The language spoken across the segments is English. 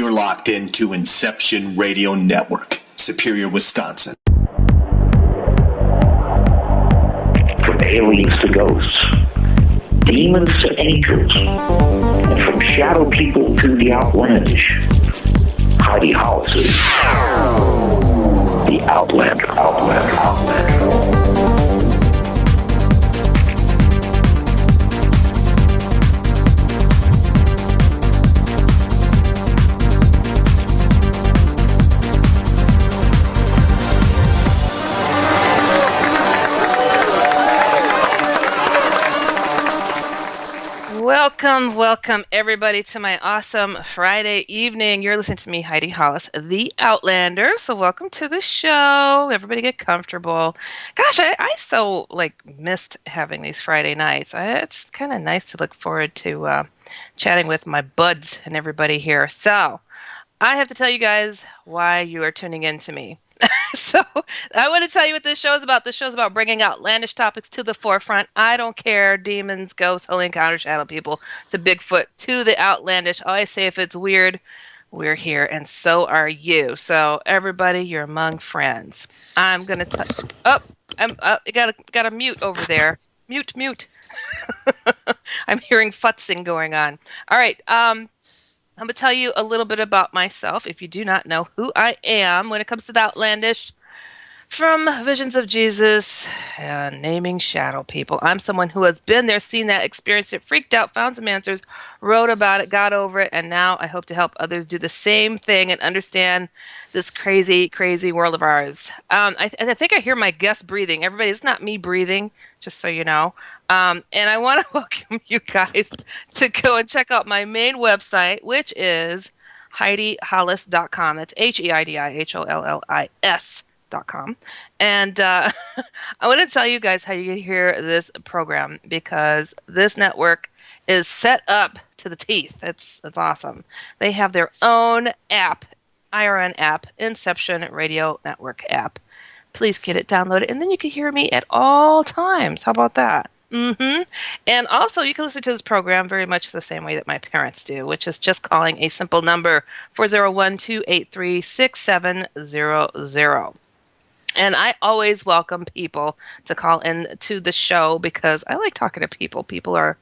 You're locked into Inception Radio Network, Superior, Wisconsin. From aliens to ghosts, demons to angels, and from shadow people to the outlandish, Heidi Hollis is the Outlander. Welcome everybody to my awesome Friday evening. You're listening to me, Heidi Hollis, the Outlander. So welcome to the show. Everybody get comfortable. Gosh, I so missed having these Friday nights. It's kind of nice to look forward to chatting with my buds and everybody here. So I have to tell you guys why you are tuning in to me. So I want to tell you what this show is about. This show is about bringing outlandish topics to the forefront. I don't care. Demons, ghosts, holy encounter, shadow people, to Bigfoot, to the outlandish. I say if it's weird, we're here, and so are you. So everybody, you're among friends. I'm going to you got a mute over there. Mute. I'm hearing futzing going on. All right. I'm going to tell you a little bit about myself if you do not know who I am when it comes to the outlandish. From Visions of Jesus and naming shadow people. I'm someone who has been there, seen that, experienced it, freaked out, found some answers, wrote about it, got over it, and now I hope to help others do the same thing and understand this crazy, crazy world of ours. I think I hear my guest breathing. Everybody, it's not me breathing, just so you know. And I want to welcome you guys to go and check out my main website, which is HeidiHollis.com. That's HeidiHollis.com. And I want to tell you guys how you hear this program, because this network is set up to the teeth. It's awesome. They have their own app, IRN app, Inception Radio Network app. Please get it, download it, and then you can hear me at all times. How about that? And also, you can listen to this program very much the same way that my parents do, which is just calling a simple number, 401-283-6700. And I always welcome people to call in to the show because I like talking to people. People are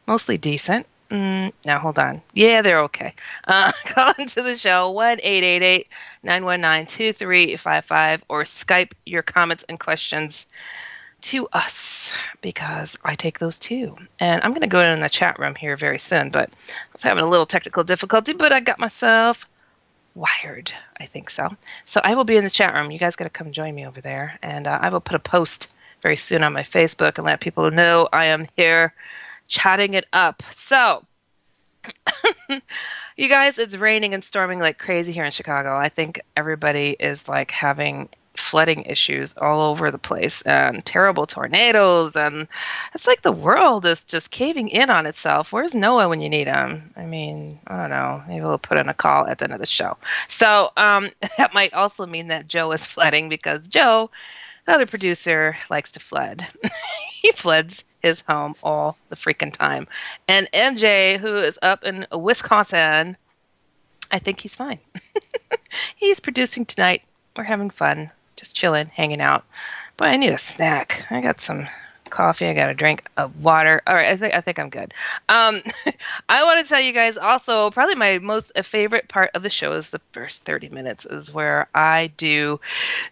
mostly decent. Now, hold on. Yeah, they're okay. Call into the show, 1-888-919-2355, or Skype your comments and questions to us, because I take those too. And I'm going to go in the chat room here very soon, but I was having a little technical difficulty, but I got myself wired, I think so. So I will be in the chat room. You guys got to come join me over there. And I will put a post very soon on my Facebook and let people know I am here chatting it up. So, you guys, it's raining and storming like crazy here in Chicago. I think everybody is having flooding issues all over the place and terrible tornadoes, and it's like the world is just caving in on itself. Where's Noah when you need him? I mean, I don't know. Maybe we'll put in a call at the end of the show. So that might also mean that Joe is flooding, because Joe, the other producer, likes to flood. He floods his home all the freaking time. And MJ, who is up in Wisconsin, I think he's fine. He's producing tonight. We're having fun. Just chilling, hanging out. But I need a snack. I got some coffee. I got a drink of water. All right, I think I'm good. I want to tell you guys also, probably my most favorite part of the show is the first 30 minutes, is where I do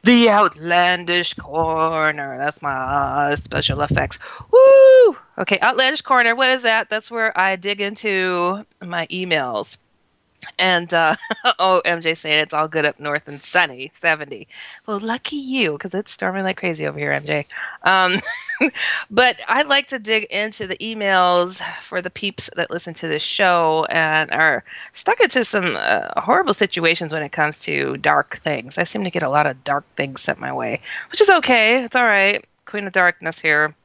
the Outlandish Corner. That's my special effects. Woo! Okay, Outlandish Corner. What is that? That's where I dig into my emails. And, MJ saying it's all good up north and sunny, 70. Well, lucky you, because it's storming like crazy over here, MJ. But I like to dig into the emails for the peeps that listen to this show and are stuck into some horrible situations when it comes to dark things. I seem to get a lot of dark things sent my way, which is okay. It's all right. Queen of Darkness here.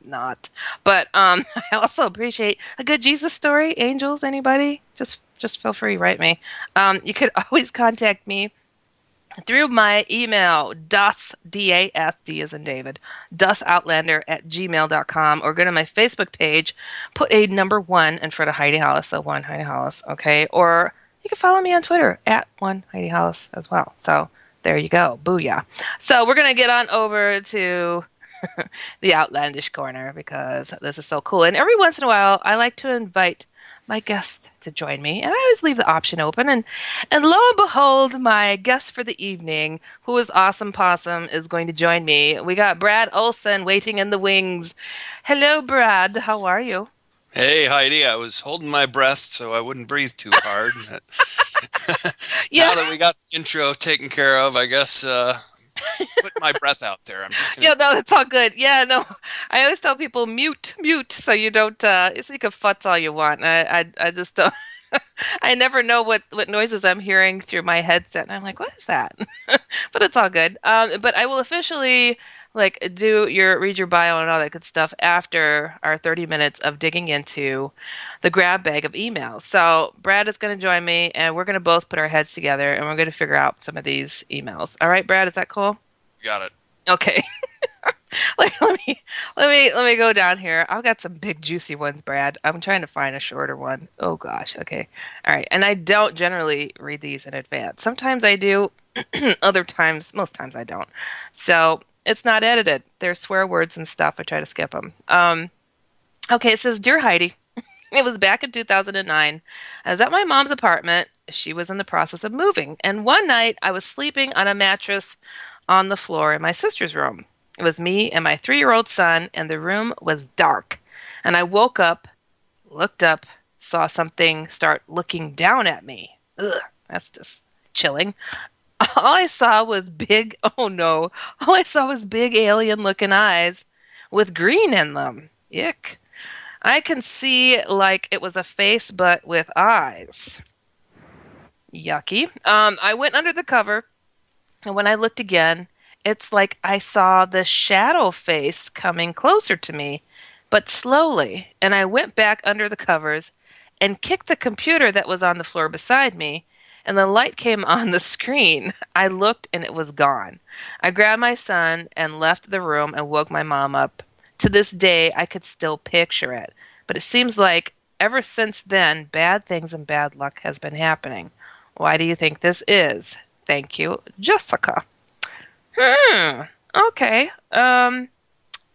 Not. But I also appreciate a good Jesus story. Angels, anybody? Just feel free, write me. You could always contact me through my email, D-A-S-D as in David, dusoutlander@gmail.com, or go to my Facebook page, put a number 1 in front of Heidi Hollis, so 1 Heidi Hollis, okay? Or you can follow me on Twitter at one Heidi Hollis as well. So there you go. Booyah. So we're going to get on over to the outlandish corner because this is so cool. And every once in a while, I like to invite my guests to join me, and I always leave the option open. And lo and behold, my guest for the evening, who is Awesome Possum, is going to join me. We got Brad Olsen waiting in the wings. Hello, Brad. How are you? Hey, Heidi. I was holding my breath so I wouldn't breathe too hard. Yeah. Now that we got the intro taken care of, I guess put my breath out there. I'm just gonna. Yeah, no, it's all good. Yeah, no, I always tell people mute, so you don't, so you can futz all you want. I just don't. I never know what noises I'm hearing through my headset, and I'm like, what is that? But it's all good. But I will officially read your bio and all that good stuff after our 30 minutes of digging into the grab bag of emails. So Brad is going to join me, and we're going to both put our heads together, and we're going to figure out some of these emails. All right, Brad, is that cool? Got it. Okay. let me go down here. I've got some big juicy ones, Brad. I'm trying to find a shorter one. Oh gosh. Okay. All right. And I don't generally read these in advance. Sometimes I do. Most times I don't. So it's not edited. There's swear words and stuff. I try to skip them. Okay. It says, Dear Heidi, it was back in 2009. I was at my mom's apartment. She was in the process of moving. And one night I was sleeping on a mattress on the floor in my sister's room. It was me and my 3-year-old son, and the room was dark. And I woke up, looked up, saw something start looking down at me. Ugh, that's just chilling. All I saw was big alien-looking eyes with green in them. Ick. I can see like it was a face, but with eyes. Yucky. I went under the cover, and when I looked again, it's like I saw the shadow face coming closer to me, but slowly. And I went back under the covers and kicked the computer that was on the floor beside me, and the light came on the screen. I looked, and it was gone. I grabbed my son and left the room and woke my mom up. To this day, I could still picture it. But it seems like ever since then, bad things and bad luck has been happening. Why do you think this is? Thank you, Jessica. Okay.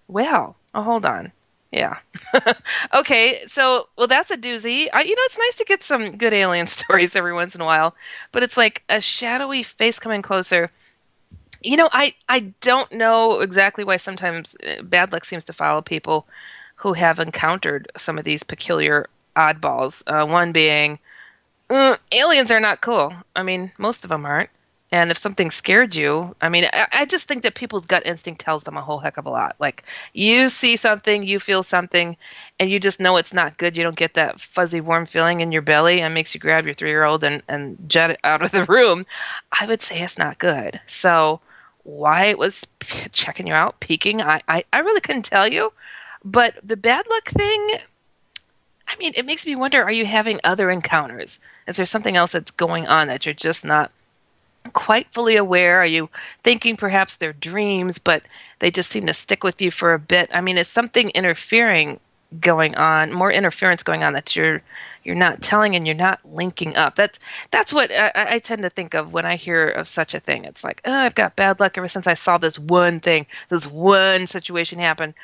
Well, hold on. Yeah. Okay. So, that's a doozy. It's nice to get some good alien stories every once in a while, but it's like a shadowy face coming closer. I don't know exactly why sometimes bad luck seems to follow people who have encountered some of these peculiar oddballs. One being, aliens are not cool. I mean, most of them aren't. And if something scared you, I just think that people's gut instinct tells them a whole heck of a lot. Like, you see something, you feel something, and you just know it's not good. You don't get that fuzzy, warm feeling in your belly and makes you grab your 3-year-old and jet it out of the room. I would say it's not good. So why it was checking you out, peeking, I really couldn't tell you. But the bad luck thing, it makes me wonder, are you having other encounters? Is there something else that's going on that you're just not quite fully aware? Are you thinking perhaps they're dreams, but they just seem to stick with you for a bit? Is something going on, more interference going on that you're not telling and you're not linking up? That's what I tend to think of when I hear of such a thing. It's like, I've got bad luck ever since I saw this one thing, this one situation happen.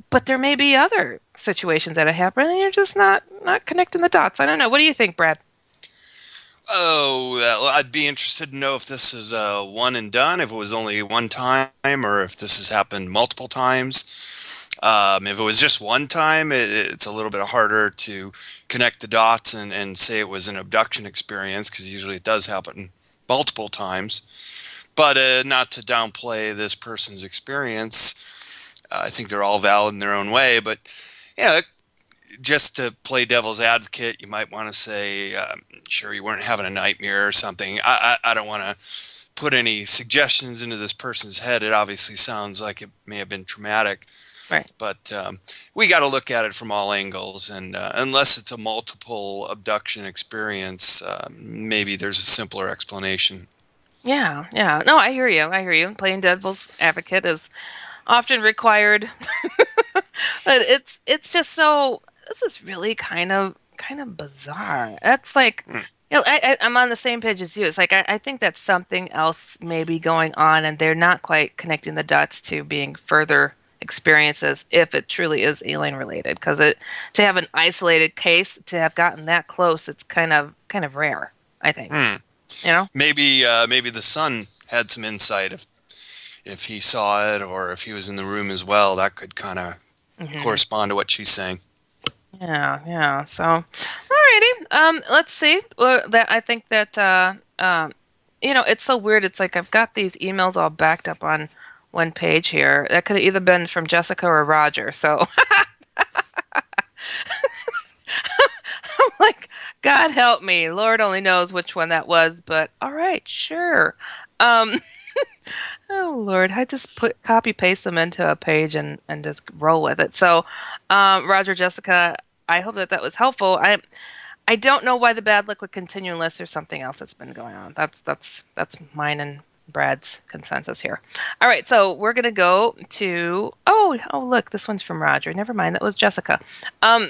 But there may be other situations that have happened and you're just not connecting the dots. I don't know. What do you think, Brad? Oh, I'd be interested to know if this is one and done, if it was only one time, or if this has happened multiple times. If it was just one time, it's a little bit harder to connect the dots and say it was an abduction experience, because usually it does happen multiple times. But not to downplay this person's experience, I think they're all valid in their own way. But yeah, just to play devil's advocate, you might want to say, sure, you weren't having a nightmare or something. I don't want to put any suggestions into this person's head. It obviously sounds like it may have been traumatic. Right. But we got to look at it from all angles. And unless it's a multiple abduction experience, maybe there's a simpler explanation. Yeah. No, I hear you. Playing devil's advocate is often required. But it's just so... This is really kind of bizarre. That's like I'm on the same page as you. It's like I think that something else may be going on, and they're not quite connecting the dots to being further experiences if it truly is alien related. Because to have an isolated case, to have gotten that close, it's kind of rare. I think. Hmm. You know. Maybe the son had some insight if he saw it or if he was in the room as well. That could kind of Hmm. correspond to what she's saying. Yeah, yeah. So, alrighty. Let's see. That I think that it's so weird. It's like I've got these emails all backed up on one page here. That could have either been from Jessica or Roger. So I'm like, God help me. Lord only knows which one that was. But all right, sure. Um, oh Lord, I just copy paste them into a page and just roll with it. So, Roger, Jessica, I hope that was helpful. I don't know why the bad luck would continue unless there's something else that's been going on. That's mine and Brad's consensus here. All right, so we're gonna go to look, this one's from Roger. Never mind, that was Jessica. Um,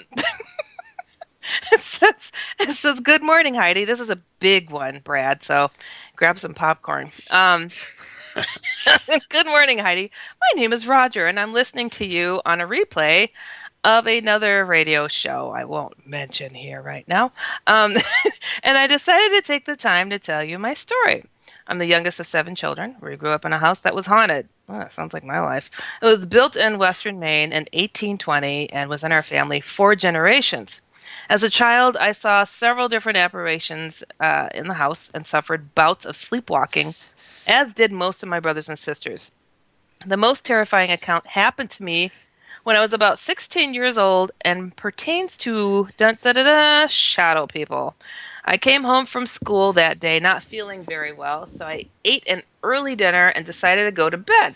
it says good morning, Heidi. This is a big one, Brad. So grab some popcorn. Good morning, Heidi. My name is Roger, and I'm listening to you on a replay of another radio show I won't mention here right now. Um, and I decided to take the time to tell you my story. I'm the youngest of 7 children. We grew up in a house that was haunted. Oh, that sounds like my life. It was built in Western Maine in 1820 and was in our family 4 generations. As a child, I saw several different apparitions in the house and suffered bouts of sleepwalking, as did most of my brothers and sisters. The most terrifying account happened to me when I was about 16 years old and pertains to shadow people. I came home from school that day not feeling very well, so I ate an early dinner and decided to go to bed.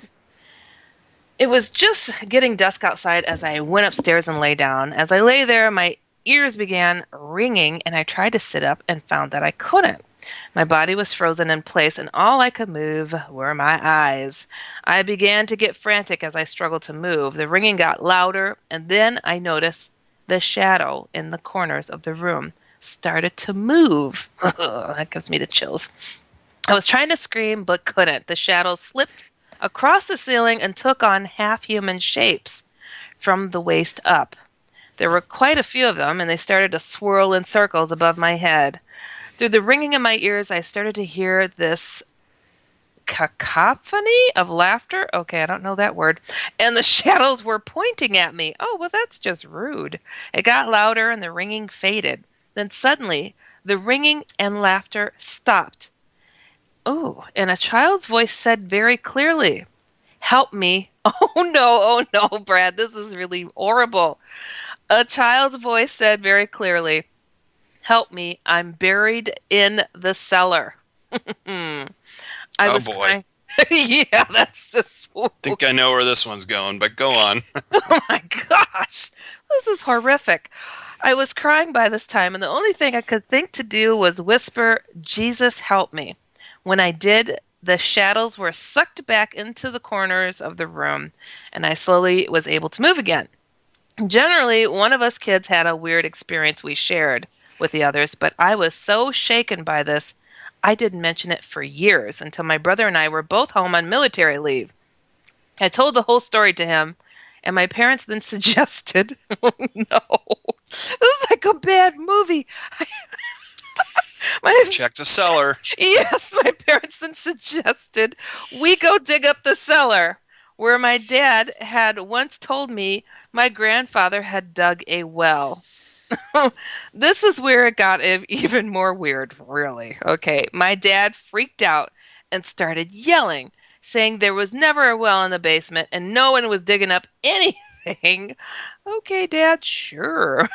It was just getting dusk outside as I went upstairs and lay down. As I lay there, my ears began ringing, and I tried to sit up and found that I couldn't. My body was frozen in place, and all I could move were my eyes. I began to get frantic as I struggled to move. The ringing got louder, and then I noticed the shadow in the corners of the room started to move. That gives me the chills. I was trying to scream, but couldn't. The shadow slipped across the ceiling and took on half-human shapes from the waist up. There were quite a few of them, and they started to swirl in circles above my head. Through the ringing in my ears, I started to hear this cacophony of laughter. Okay, I don't know that word. And the shadows were pointing at me. Oh, well, that's just rude. It got louder and the ringing faded. Then suddenly, the ringing and laughter stopped. Oh, and a child's voice said very clearly, "Help me." Oh no, Brad, this is really horrible. A child's voice said very clearly, "Help me, I'm buried in the cellar." I Oh was boy. crying. Yeah, that's just. Think I know where this one's going, but go on. Oh my gosh, this is horrific. I was crying by this time, and the only thing I could think to do was whisper, "Jesus, help me." When I did, the shadows were sucked back into the corners of the room, and I slowly was able to move again. Generally, one of us kids had a weird experience we shared with the others, but I was so shaken by this, I didn't mention it for years until my brother and I were both home on military leave. I told the whole story to him, and my parents then suggested, oh no, this is like a bad movie. Check the cellar. Yes, my parents then suggested we go dig up the cellar, where my dad had once told me my grandfather had dug a well. This is where it got even more weird, really. Okay, my dad freaked out and started yelling, saying there was never a well in the basement and no one was digging up anything. Okay, Dad, sure.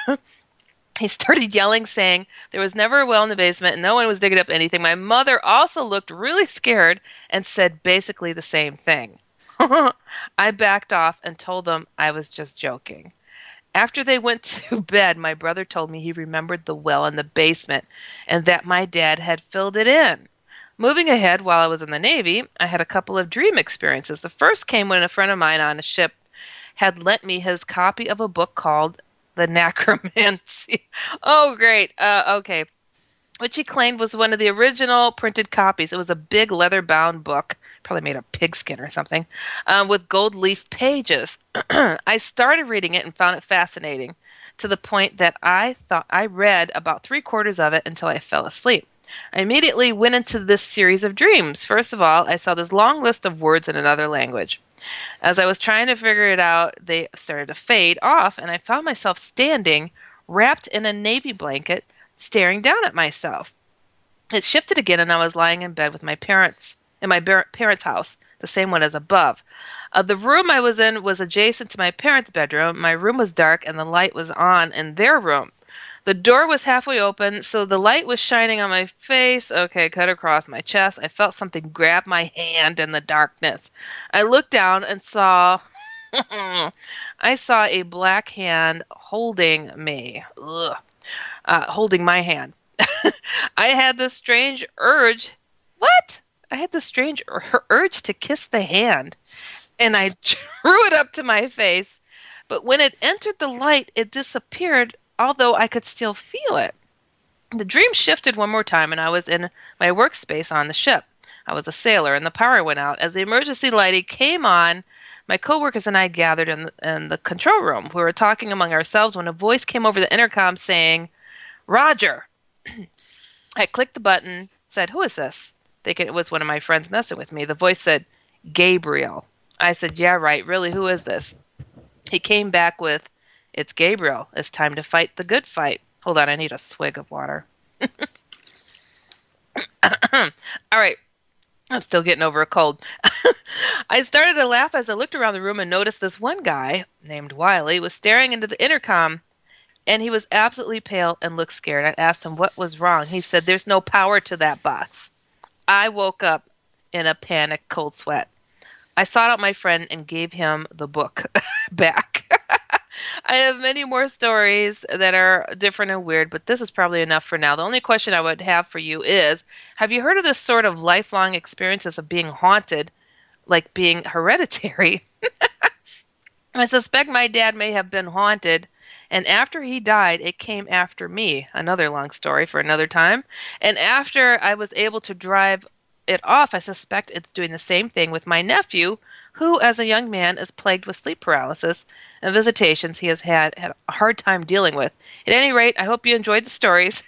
He started yelling, saying there was never a well in the basement and no one was digging up anything. My mother also looked really scared and said basically the same thing. I backed off and told them I was just joking. After they went to bed, my brother told me he remembered the well in the basement and that my dad had filled it in. Moving ahead, while I was in the Navy, I had a couple of dream experiences. The first came when a friend of mine on a ship had lent me his copy of a book called The Necromancy. Oh, great. Okay. which he claimed was one of the original printed copies. It was a big leather-bound book, probably made of pigskin or something, with gold leaf pages. I started reading it and found it fascinating, to the point that I thought I read about three-quarters of it until I fell asleep. I immediately went into this series of dreams. First of all, I saw this long list of words in another language. As I was trying to figure it out, they started to fade off, and I found myself standing, wrapped in a navy blanket, staring down at myself. It shifted again, and I was lying in bed with my parents in my parents' house, the same one as above. The room I was in was adjacent to my parents' bedroom. My room was dark, and the light was on in their room. The door was halfway open, so the light was shining on my face. Okay, cut across my chest. I felt something grab my hand in the darkness. I looked down and saw I saw a black hand holding me. Ugh. Holding my hand. I had this strange urge. What? I had this strange urge to kiss the hand, and I drew it up to my face. But when it entered the light, it disappeared, although I could still feel it. The dream shifted one more time, and I was in my workspace on the ship. I was a sailor, and the power went out. As the emergency lighting came on, my coworkers and I gathered in the control room. We were talking among ourselves when a voice came over the intercom saying, "Roger." I clicked the button, said, "Who is this?" Thinking it was one of my friends messing with me. The voice said, "Gabriel." I said, "Yeah, right. Really, who is this?" He came back with, "It's Gabriel. It's time to fight the good fight." Hold on, I need a swig of water. All right. I'm still getting over a cold. I started to laugh as I looked around the room and noticed this one guy, named Wiley, was staring into the intercom, and he was absolutely pale and looked scared. I asked him what was wrong. He said, "There's no power to that box." I woke up in a panic, cold sweat. I sought out my friend and gave him the book back. I have many more stories that are different and weird, but this is probably enough for now. The only question I would have for you is, have you heard of this sort of lifelong experiences of being haunted, like being hereditary? I suspect my dad may have been haunted, and after he died, it came after me. Another long story for another time. And after I was able to drive it off, I suspect it's doing the same thing with my nephew, who, as a young man, is plagued with sleep paralysis and visitations he has had a hard time dealing with. At any rate, I hope you enjoyed the stories.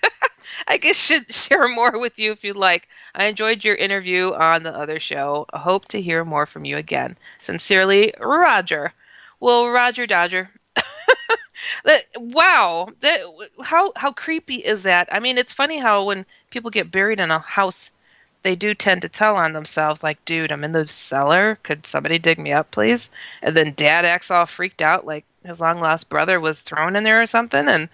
I guess should share more with you if you'd like. I enjoyed your interview on the other show. I hope to hear more from you again. Sincerely, Roger. Well, Roger Dodger. Wow, how creepy is that? I mean, it's funny how when people get buried in a house, they do tend to tell on themselves, like, "Dude, I'm in the cellar. Could somebody dig me up, please?" And then dad acts all freaked out, like his long lost brother was thrown in there or something. And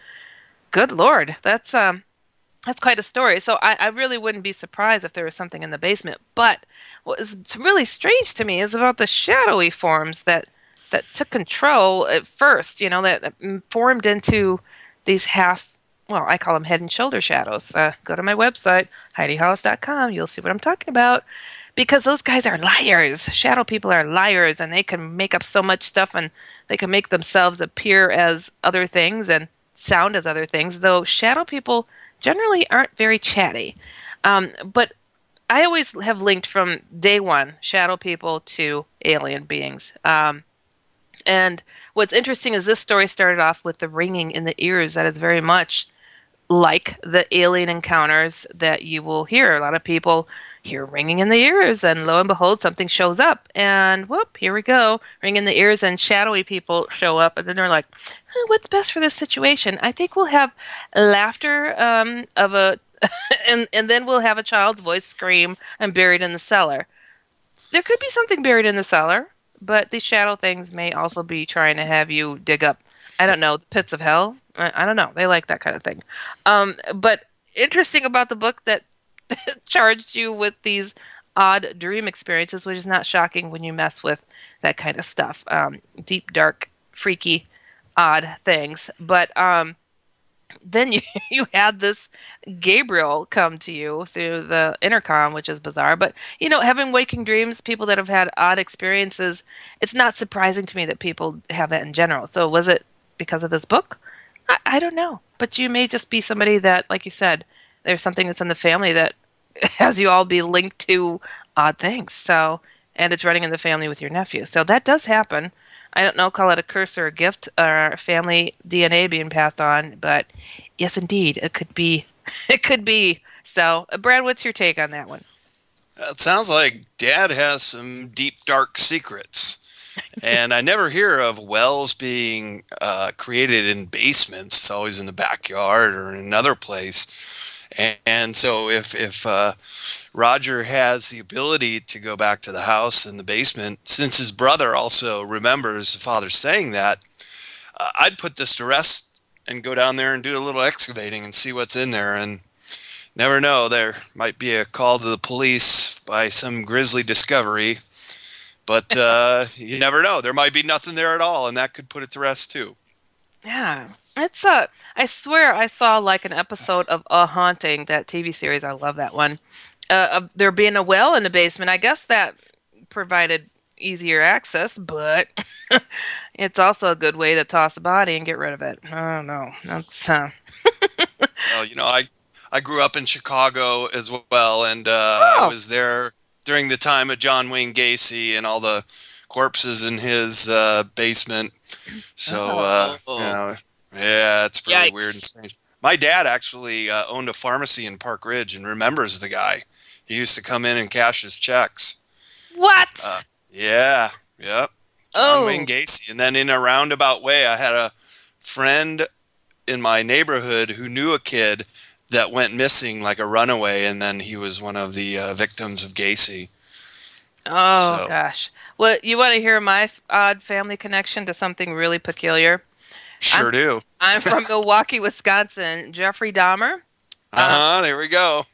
good Lord, that's quite a story. So I really wouldn't be surprised if there was something in the basement. But what is really strange to me is about the shadowy forms that took control at first, that formed into these well, I call them head and shoulder shadows. Go to my website, HeidiHollis.com. You'll see what I'm talking about. Because those guys are liars. Shadow people are liars, and they can make up so much stuff, and they can make themselves appear as other things and sound as other things, though shadow people generally aren't very chatty. But I always have linked from day one shadow people to alien beings. And what's interesting is this story started off with the ringing in the ears. That is very much like the alien encounters that you will hear. A lot of people hear ringing in the ears, and lo and behold, something shows up, and whoop, here we go, ring in the ears, and shadowy people show up, and then they're like, what's best for this situation? I think we'll have laughter of a, and then we'll have a child's voice scream, "I'm buried in the cellar." There could be something buried in the cellar, but these shadow things may also be trying to have you dig up, I don't know, the pits of hell. I don't know. They like that kind of thing. But interesting about the book that charged you with these odd dream experiences, which is not shocking when you mess with that kind of stuff. Deep, dark, freaky, odd things. But then you had this Gabriel come to you through the intercom, which is bizarre. But, having waking dreams, people that have had odd experiences, it's not surprising to me that people have that in general. So was it because of this book? I don't know. But you may just be somebody that, like you said, there's something that's in the family that has you all be linked to odd things. So, and it's running in the family with your nephew. So that does happen. I don't know, call it a curse or a gift or family DNA being passed on, but yes, indeed, it could be. It could be. So, Brad, what's your take on that one? It sounds like Dad has some deep, dark secrets. And I never hear of wells being created in basements. It's always in the backyard or in another place. And so if Roger has the ability to go back to the house in the basement, since his brother also remembers the father saying that, I'd put this to rest and go down there and do a little excavating and see what's in there. And never know, there might be a call to the police by some grisly discovery. But you never know. There might be nothing there at all, and that could put it to rest too. Yeah, it's I swear I saw like an episode of A Haunting, that TV series. I love that one. Of there being a well in the basement. I guess that provided easier access, but it's also a good way to toss a body and get rid of it. I don't know. That's Well, I grew up in Chicago as well, and I was there during the time of John Wayne Gacy and all the corpses in his basement. So, yeah, it's pretty Yikes. weird and strange. My dad actually owned a pharmacy in Park Ridge and remembers the guy. He used to come in and cash his checks. What? Yep. John Wayne Gacy. And then in a roundabout way, I had a friend in my neighborhood who knew a kid that went missing, like a runaway, and then he was one of the victims of Gacy. Oh, gosh. Well, you want to hear my odd family connection to something really peculiar? Sure do. I'm from Milwaukee, Wisconsin. Jeffrey Dahmer. There we go.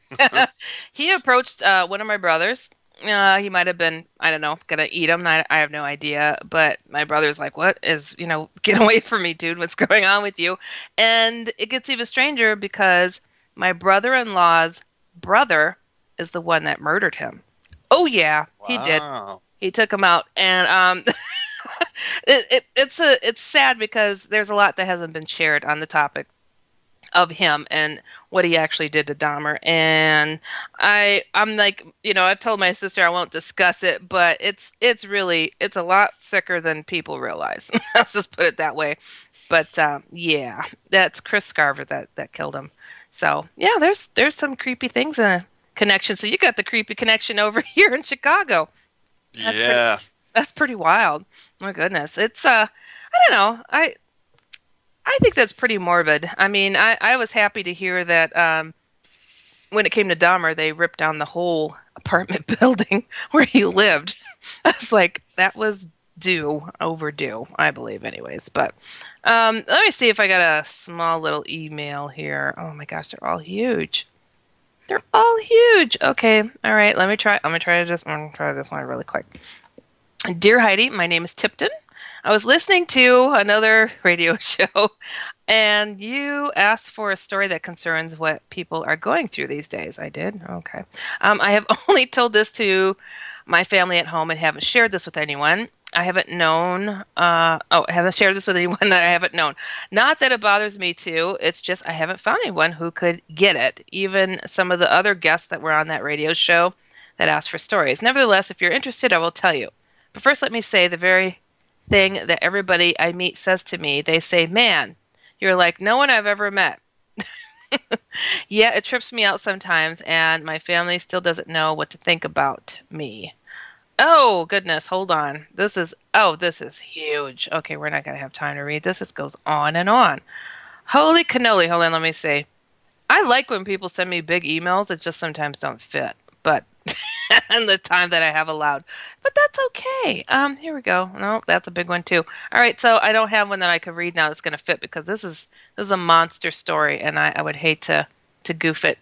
He approached one of my brothers. He might have been, I don't know, gonna eat him. I have no idea. But my brother's like, what is, get away from me, dude. What's going on with you? And it gets even stranger because my brother-in-law's brother is the one that murdered him. Oh, yeah, he did. He took him out. And it's sad because there's a lot that hasn't been shared on the topic of him and what he actually did to Dahmer. And I'm like, I've told my sister I won't discuss it, but it's a lot sicker than people realize. Let's just put it that way. But yeah, that's Chris Scarver that killed him. So yeah, there's some creepy things in a connection. So you got the creepy connection over here in Chicago. That's pretty wild. My goodness. It's I don't know. I think that's pretty morbid. I mean, I was happy to hear that when it came to Dahmer, they ripped down the whole apartment building where he lived. I was like, that was overdue, I believe anyways. But let me see if I got a small little email here. Oh my gosh, they're all huge. They're all huge. Okay, all right, I'm gonna try this one really quick. Dear Heidi, my name is Tipton. I was listening to another radio show, and you asked for a story that concerns what people are going through these days. I did? Okay. I have only told this to my family at home and haven't shared this with anyone. I haven't shared this with anyone that I haven't known. Not that it bothers me to, it's just I haven't found anyone who could get it. Even some of the other guests that were on that radio show that asked for stories. Nevertheless, if you're interested, I will tell you. But first, let me say the very thing that everybody I meet says to me. They say, man, you're like no one I've ever met. Yeah, it trips me out sometimes, and my family still doesn't know what to think about me. Oh, goodness, hold on. This is huge. Okay, we're not going to have time to read this. This goes on and on. Holy cannoli. Hold on, let me see. I like when people send me big emails. It just sometimes don't fit, but in the time that I have allowed. But that's okay. Here we go. No, that's a big one too. All right, so I don't have one that I could read now that's going to fit because this is a monster story, and I would hate to goof it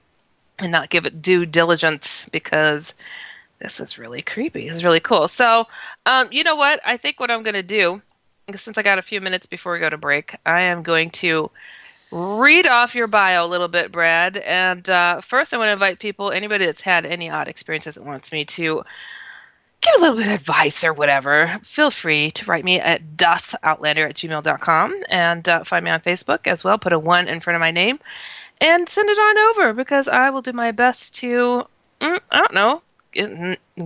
and not give it due diligence because this is really creepy. This is really cool. So, you know what? I think what I'm going to do, since I got a few minutes before we go to break, I am going to read off your bio a little bit, Brad. And first, I want to invite people, anybody that's had any odd experiences that wants me to give a little bit of advice or whatever, feel free to write me at Outlander@gmail.com and find me on Facebook as well. Put a 1 in front of my name. and send it on over because I will do my best to, I don't know,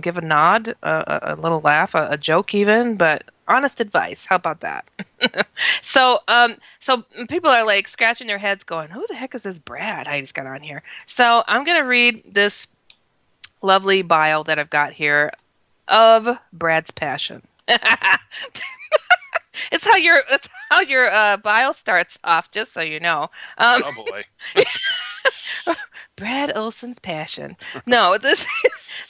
give a nod, a little laugh, a joke even, but honest advice. How about that? So people are like scratching their heads going, who the heck is this Brad Heidi's got on here? So I'm going to read this lovely bio that I've got here of Brad's passion. It's how your bio starts off, just so you know. Oh boy. Brad Olsen's passion. No, this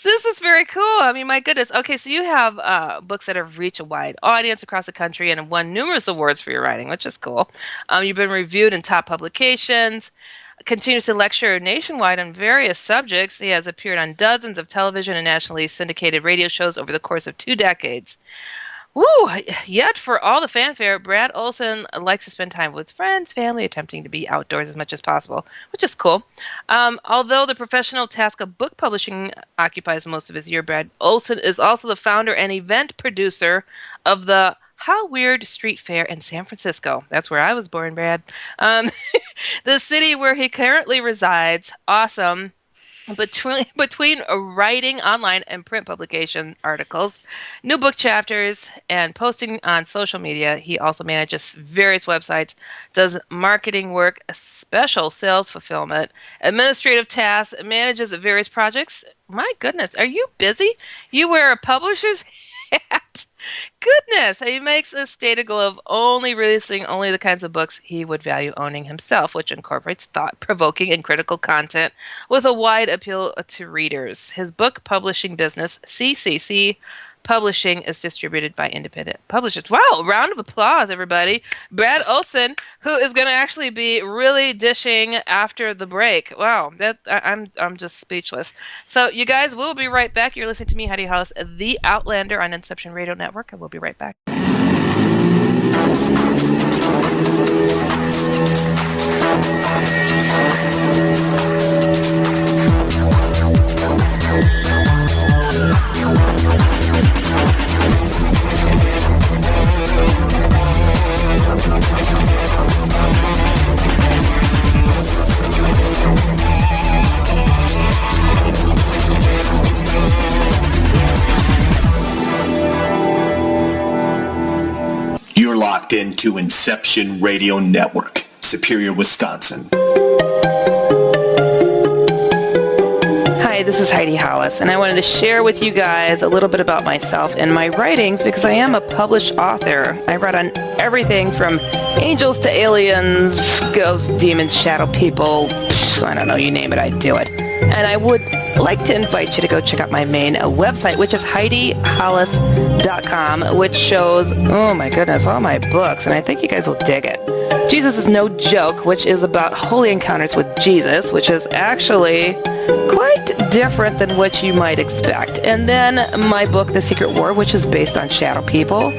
is very cool. I mean, my goodness. Okay, so you have books that have reached a wide audience across the country and have won numerous awards for your writing, which is cool. You've been reviewed in top publications, continues to lecture nationwide on various subjects. He has appeared on dozens of television and nationally syndicated radio shows over the course of 2 decades. Woo! Yet, for all the fanfare, Brad Olsen likes to spend time with friends, family, attempting to be outdoors as much as possible, which is cool. Although the professional task of book publishing occupies most of his year, Brad Olsen is also the founder and event producer of the How Weird Street Fair in San Francisco. That's where I was born, Brad. The city where he currently resides. Awesome. Between writing online and print publication articles, new book chapters, and posting on social media, he also manages various websites, does marketing work, special sales fulfillment, administrative tasks, manages various projects. My goodness, are you busy? You wear a publisher's hat. Goodness, he makes a stated goal of only releasing the kinds of books he would value owning himself, which incorporates thought-provoking and critical content with a wide appeal to readers. His book publishing business, CCC Publishing, is distributed by independent publishers. Wow, round of applause, everybody. Brad Olsen, who is going to actually be really dishing after the break. Wow, I'm just speechless. So you guys, we'll be right back. You're listening to me, Heidi Hollis, the Outlander on Inception Radio Network, and we'll be right back. You're locked into Inception Radio Network, Superior, Wisconsin. Hi, this is Heidi Hollis, and I wanted to share with you guys a little bit about myself and my writings because I am a published author. I write on everything from angels to aliens, ghosts, demons, shadow people, I don't know, you name it, I do it. And I would like to invite you to go check out my main website, which is HeidiHollis.com, which shows, oh my goodness, all my books, and I think you guys will dig it. Jesus is No Joke, which is about holy encounters with Jesus, which is actually quite different than what you might expect. And then my book, The Secret War, which is based on shadow people.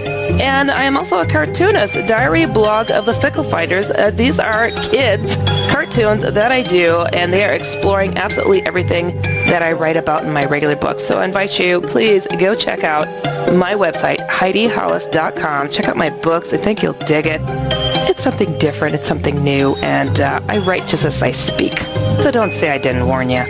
And I am also a cartoonist, diary blog of the Fickle Fighters. These are kids' cartoons that I do, and they are exploring absolutely everything that I write about in my regular books. So I invite you, please go check out my website, HeidiHollis.com. Check out my books. I think you'll dig it. It's something different. It's something new. And I write just as I speak. So don't say I didn't warn you.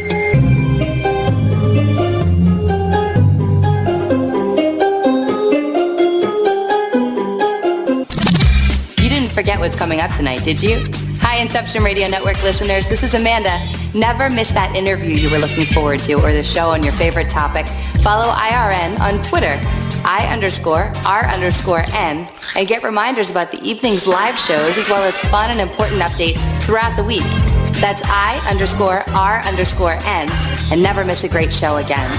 You didn't forget what's coming up tonight, did you? Hi, Inception Radio Network listeners. This is Amanda. Never miss that interview you were looking forward to or the show on your favorite topic. Follow IRN on Twitter, I_R_N, and get reminders about the evening's live shows as well as fun and important updates throughout the week. That's I_R_N, and never miss a great show again.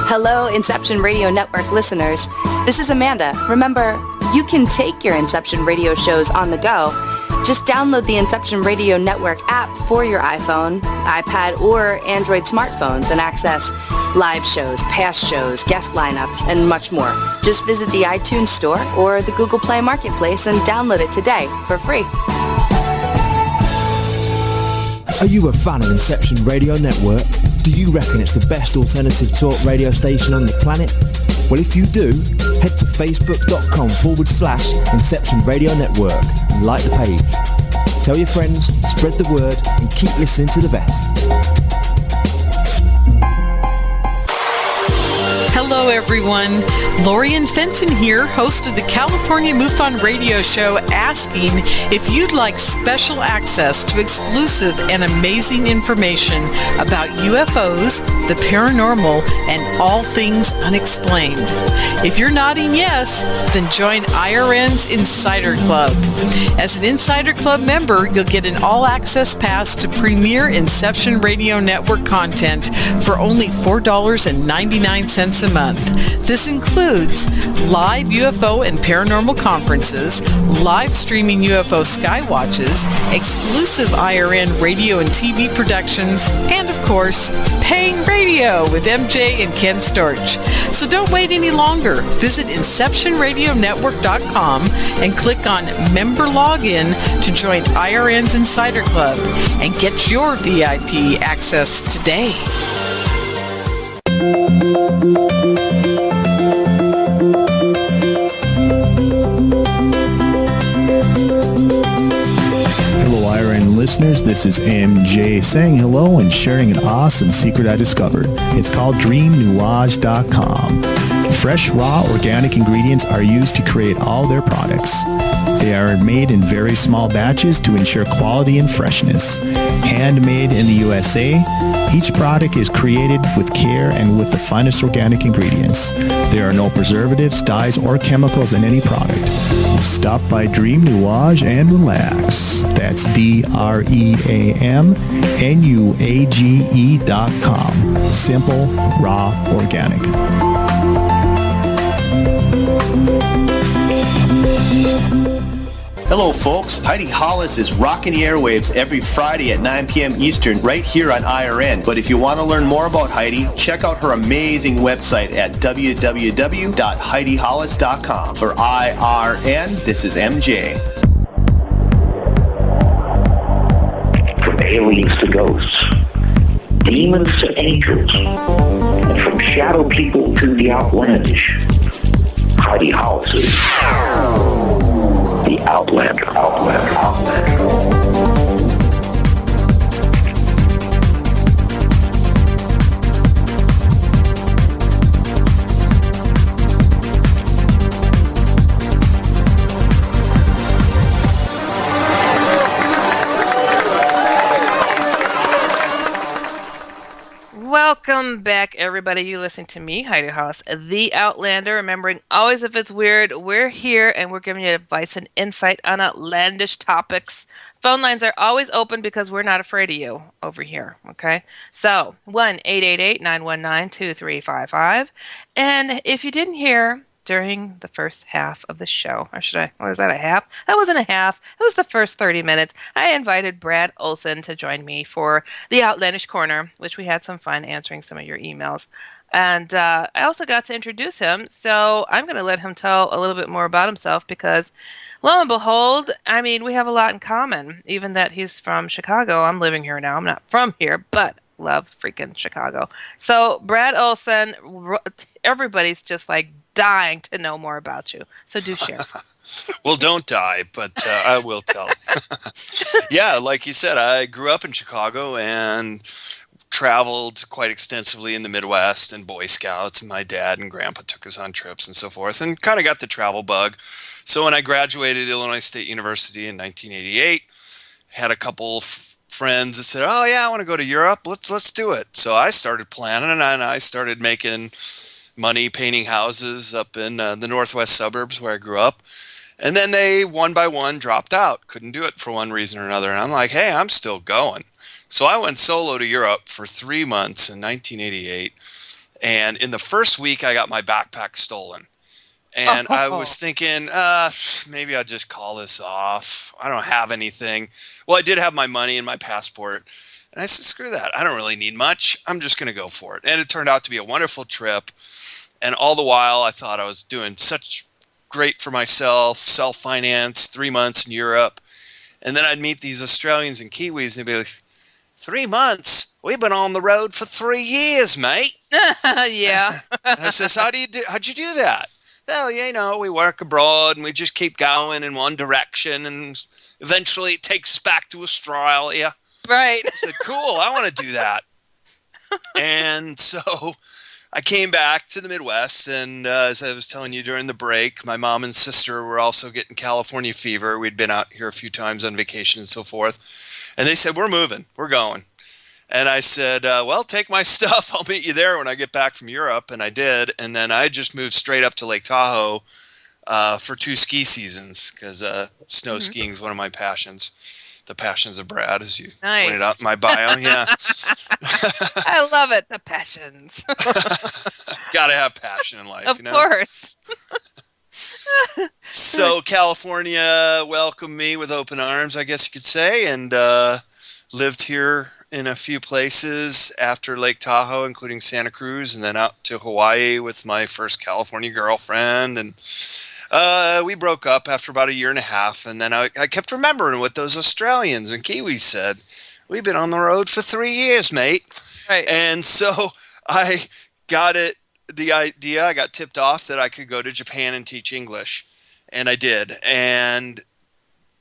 Hello, Inception Radio Network listeners. This is Amanda. Remember, you can take your Inception Radio shows on the go. Just download the Inception Radio Network app for your iPhone, iPad, or Android smartphones and access live shows, past shows, guest lineups, and much more. Just visit the iTunes Store or the Google Play Marketplace and download it today for free. Are you a fan of Inception Radio Network? Do you reckon it's the best alternative talk radio station on the planet? Well, if you do, head to facebook.com/Inception Radio Network and like the page. Tell your friends, spread the word, and keep listening to the best. Hello, everyone. Lorian Fenton here, host of the California MUFON radio show, asking if you'd like special access to exclusive and amazing information about UFOs, the paranormal, and all things unexplained. If you're nodding yes, then join IRN's Insider Club. As an Insider Club member, you'll get an all-access pass to premier Inception Radio Network content for only $4.99 a month. This includes live UFO and paranormal conferences, live streaming UFO skywatches, exclusive IRN radio and TV productions, and of course, paying radio with MJ and Ken Storch. So don't wait any longer. Visit InceptionRadioNetwork.com and click on Member Login to join IRN's Insider Club and get your VIP access today. Hello, IRN listeners. This is MJ saying hello and sharing an awesome secret I discovered. It's called DreamNuage.com. Fresh, raw, organic ingredients are used to create all their products. They are made in very small batches to ensure quality and freshness. Handmade in the USA, each product is created with care and with the finest organic ingredients. There are no preservatives, dyes, or chemicals in any product. Stop by Dream Nuage and relax. That's DreamNuage.com. Simple, raw, organic. Hello, folks. Heidi Hollis is rocking the airwaves every Friday at 9 p.m. Eastern right here on IRN. But if you want to learn more about Heidi, check out her amazing website at www.HeidiHollis.com. For IRN, this is MJ. From aliens to ghosts, demons to angels, and from shadow people to the outlandish, Heidi Hollis is the Outlander. Welcome back, everybody. You listen to me, Heidi Hollis, the Outlander. Remembering, always if it's weird, we're here and we're giving you advice and insight on outlandish topics. Phone lines are always open because we're not afraid of you over here, okay? So, 1-888-919-2355. And if you didn't hear during the first half of the show, or should I, was that a half? That wasn't a half. It was the first 30 minutes. I invited Brad Olsen to join me for the Outlandish Corner, which we had some fun answering some of your emails. And I also got to introduce him, so I'm going to let him tell a little bit more about himself because, lo and behold, I mean, we have a lot in common. Even that he's from Chicago. I'm living here now. I'm not from here, but love freaking Chicago. So, Brad Olsen, everybody's just like dying to know more about you. So do share. Well, don't die, but I will tell. Yeah, like you said, I grew up in Chicago and traveled quite extensively in the Midwest and Boy Scouts. And my dad and grandpa took us on trips and so forth and kind of got the travel bug. So when I graduated Illinois State University in 1988, had a couple friends that said, "Oh yeah, I want to go to Europe. Let's do it." So I started planning and I started making money painting houses up in the northwest suburbs where I grew up. And then they, one by one, dropped out. Couldn't do it for one reason or another. And I'm like, hey, I'm still going. So I went solo to Europe for 3 months in 1988. And in the first week, I got my backpack stolen. And I was thinking, maybe I'll just call this off. I don't have anything. Well, I did have my money and my passport. And I said, screw that. I don't really need much. I'm just going to go for it. And it turned out to be a wonderful trip. And all the while, I thought I was doing such great for myself, self-financed, 3 months in Europe. And then I'd meet these Australians and Kiwis, and they'd be like, 3 months? We've been on the road for 3 years, mate. Yeah. And I says, how'd you do that? oh, we work abroad and we just keep going in one direction and eventually it takes us back to Australia. Right. I said, cool, I want to do that. And so I came back to the Midwest, and as I was telling you during the break, my mom and sister were also getting California fever. We'd been out here a few times on vacation and so forth. And they said, we're moving. We're going. And I said, well, take my stuff. I'll meet you there when I get back from Europe. And I did. And then I just moved straight up to Lake Tahoe for 2 ski seasons because snow skiing is one of my passions. The passions of Brad, as you pointed out in my bio. Yeah. I love it. The passions. Gotta have passion in life, Of course. So California welcomed me with open arms, I guess you could say, and lived here in a few places after Lake Tahoe, including Santa Cruz, and then out to Hawaii with my first California girlfriend. And we broke up after about 1.5 years, and then I kept remembering what those Australians and Kiwis said. We've been on the road for 3 years, mate. Right. And so I got the idea, I got tipped off that I could go to Japan and teach English, and I did. And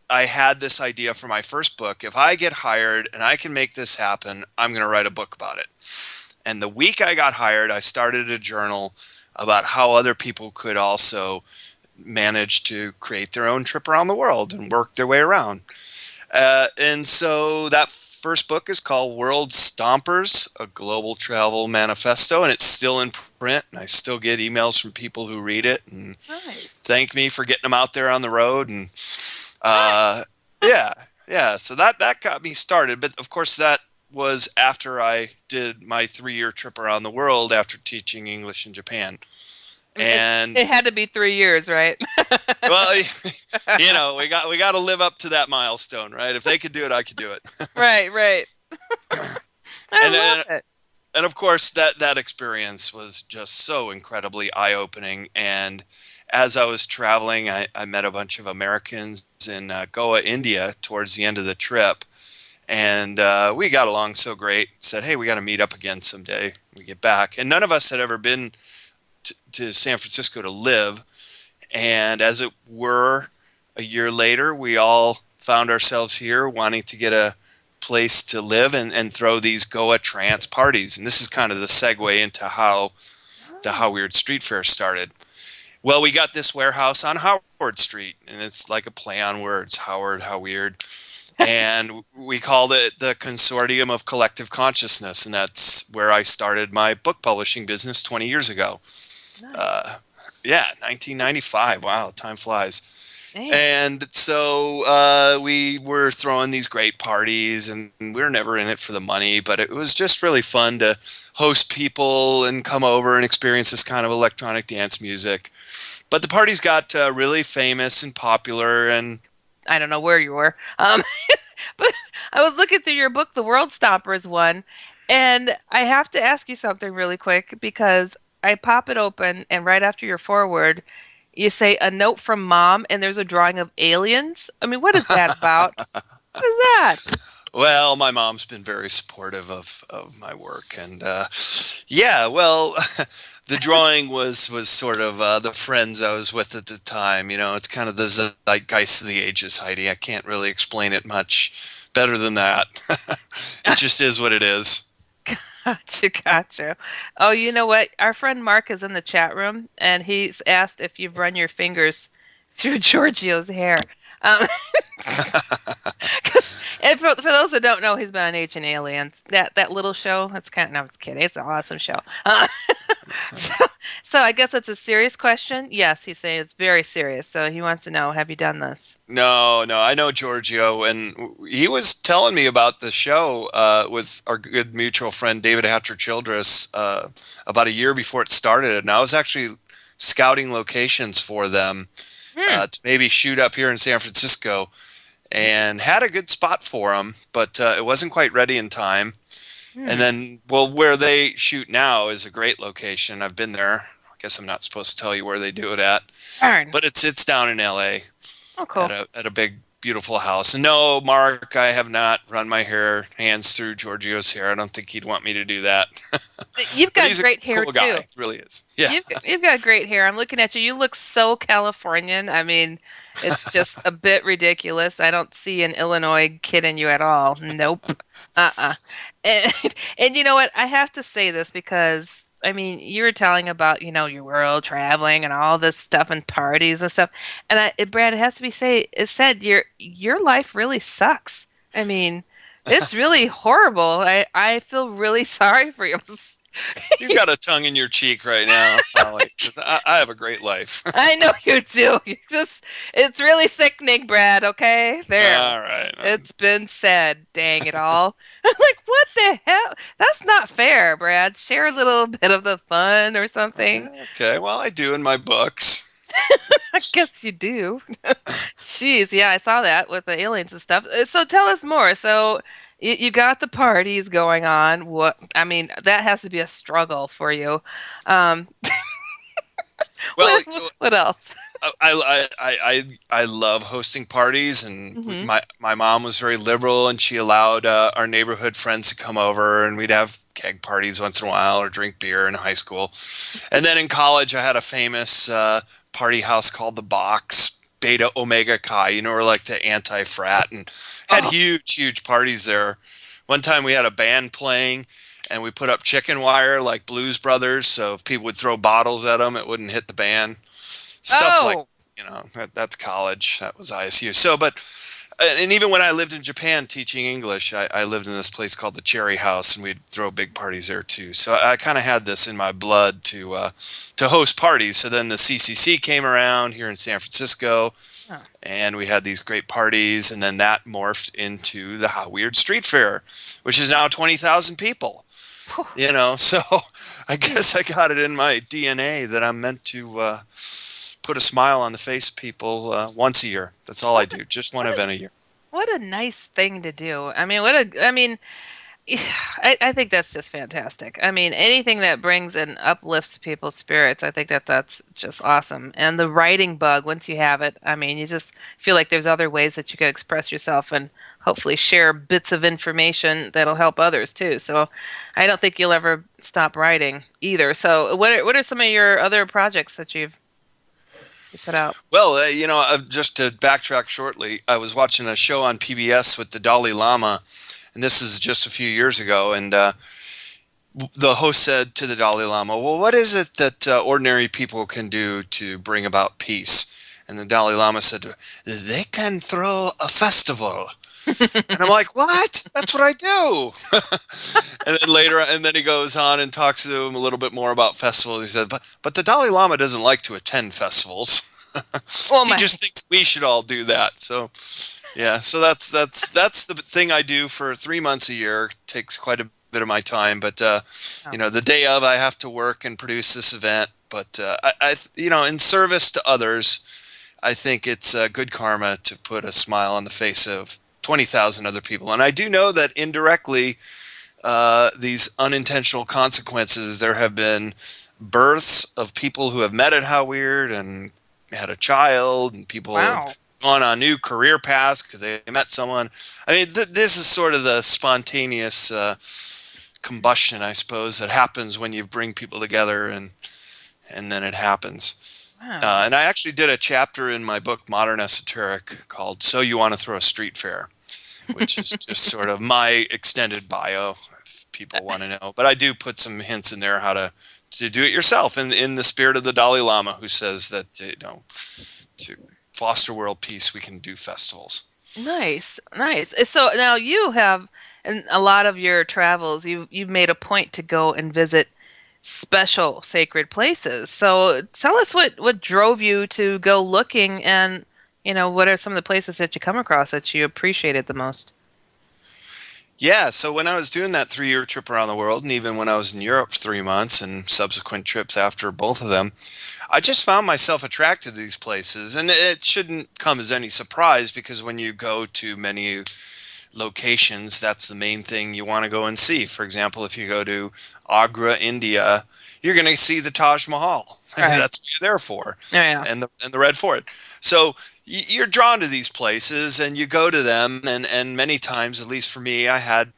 I had this idea for my first book. If I get hired and I can make this happen, I'm going to write a book about it. And the week I got hired, I started a journal about how other people could also manage to create their own trip around the world and work their way around. And so that first book is called World Stompers, a Global Travel Manifesto, and it's still in print, and I still get emails from people who read it and thank me for getting them out there on the road. And so that got me started. But of course, that was after I did my 3-year trip around the world after teaching English in Japan. And it had to be 3 years, right? Well, we got to live up to that milestone, right? If they could do it, I could do it. Right. I love it. And of course, that experience was just so incredibly eye-opening. And as I was traveling, I met a bunch of Americans in Goa, India, towards the end of the trip. And we got along so great. Said, hey, we got to meet up again someday when we get back. And none of us had ever been to San Francisco to live. And as it were, 1 year later, we all found ourselves here wanting to get a place to live and throw these Goa trance parties. And this is kind of the segue into how the How Weird Street Fair started. Well, we got this warehouse on Howard Street, and it's like a play on words, Howard, how weird. And we called it the Consortium of Collective Consciousness, and that's where I started my book publishing business 20 years ago. Nice. 1995. Wow, time flies. Dang. And so we were throwing these great parties, and we were never in it for the money, but it was just really fun to host people and come over and experience this kind of electronic dance music. But the parties got really famous and popular, and I don't know where you were, but I was looking through your book, The World Stompers one, and I have to ask you something really quick because I pop it open, and right after your foreword, you say a note from mom, and there's a drawing of aliens. I mean, what is that about? What is that? Well, my mom's been very supportive of my work, and the drawing was sort of the friends I was with at the time. It's kind of the zeitgeist of the ages, Heidi. I can't really explain it much better than that. It just is what it is. Gotcha. Oh, you know what? Our friend Mark is in the chat room, and he's asked if you've run your fingers through Giorgio's hair. And for those that don't know, he's been on Ancient Aliens. That little show. That's kind of, no, I'm kidding. It's an awesome show. So I guess it's a serious question. Yes, he's saying it's very serious. So he wants to know, have you done this? No, I know Giorgio, and he was telling me about the show with our good mutual friend David Hatcher Childress about a year before it started, and I was actually scouting locations for them to maybe shoot up here in San Francisco, and had a good spot for them, but it wasn't quite ready in time. And then, where they shoot now is a great location. I've been there. I guess I'm not supposed to tell you where they do it at. Darn. But it's down in L.A. Oh, cool. At a big, beautiful house. And no, Mark, I have not run my hands through Giorgio's hair. I don't think he'd want me to do that. You've But got he's great a hair cool too. guy. Really is. Yeah. You've got great hair. I'm looking at you. You look so Californian. I mean, it's just a bit ridiculous. I don't see an Illinois kid in you at all. Nope. And, and you know what? I have to say this because I mean, you were telling about, your world traveling and all this stuff and parties and stuff. And Brad, it has to be said your life really sucks. I mean, it's really horrible. I feel really sorry for you. You've got a tongue in your cheek right now, Holly. I have a great life. I know you do. It's really sickening, Brad, okay? There. All right. It's been said. Dang it all. I'm like, what the hell? That's not fair, Brad. Share a little bit of the fun or something. Okay, well, I do in my books. I guess you do. Jeez, yeah, I saw that with the aliens and stuff. So tell us more. So you got the parties going on. That has to be a struggle for you. Well, what else? I love hosting parties, and my mom was very liberal, and she allowed our neighborhood friends to come over, and we'd have keg parties once in a while or drink beer in high school. And then in college, I had a famous party house called the Box, Beta Omega Chi. We're like the anti-frat, and had huge parties there. One time we had a band playing, and we put up chicken wire like Blues Brothers, so if people would throw bottles at them, it wouldn't hit the band. Stuff like, that's college. That was ISU. So, and even when I lived in Japan teaching English, I lived in this place called the Cherry House, and we'd throw big parties there too. So I kind of had this in my blood to host parties. So then the CCC came around here in San Francisco, and we had these great parties, and then that morphed into the How Weird Street Fair, which is now 20,000 people. So I guess I got it in my DNA that I'm meant to put a smile on the face of people once a year. That's all I do. Just one event a year. What a nice thing to do. I think that's just fantastic. I mean, anything that brings and uplifts people's spirits, I think that's just awesome. And the writing bug, once you have it, you just feel like there's other ways that you could express yourself and hopefully share bits of information that'll help others too. So I don't think you'll ever stop writing either. So what are some of your other projects that you've put out? Well, just to backtrack shortly, I was watching a show on PBS with the Dalai Lama, and this is just a few years ago, and the host said to the Dalai Lama, well, what is it that ordinary people can do to bring about peace? And the Dalai Lama said, they can throw a festival. And I'm like, what? That's what I do. And then he goes on and talks to him a little bit more about festivals. He said, but the Dalai Lama doesn't like to attend festivals. He just thinks we should all do that. So, yeah. So that's the thing I do for 3 months a year. It takes quite a bit of my time, but the day of I have to work and produce this event. But in service to others, I think it's good karma to put a smile on the face of 20,000 other people. And I do know that indirectly, these unintentional consequences, there have been births of people who have met at How Weird and had a child, and people have gone on new career paths because they met someone. This is sort of the spontaneous combustion, I suppose, that happens when you bring people together, and then it happens. Wow. And I actually did a chapter in my book, Modern Esoteric, called So You Want to Throw a Street Fair, which is just sort of my extended bio, if people want to know. But I do put some hints in there how to do it yourself, in the spirit of the Dalai Lama, who says that, to foster world peace, we can do festivals. Nice. So now you have, in a lot of your travels, you've made a point to go and visit special sacred places. So tell us what drove you to go looking, and what are some of the places that you come across that you appreciated the most? Yeah, so when I was doing that 3-year trip around the world, and even when I was in Europe for 3 months and subsequent trips after both of them, I just found myself attracted to these places. And it shouldn't come as any surprise, because when you go to many locations, that's the main thing you want to go and see. For example, if you go to Agra, India, you're going to see the Taj Mahal. Right. That's what you're there for. Oh, yeah. And the Red Fort. So you're drawn to these places and you go to them, and many times, at least for me, I had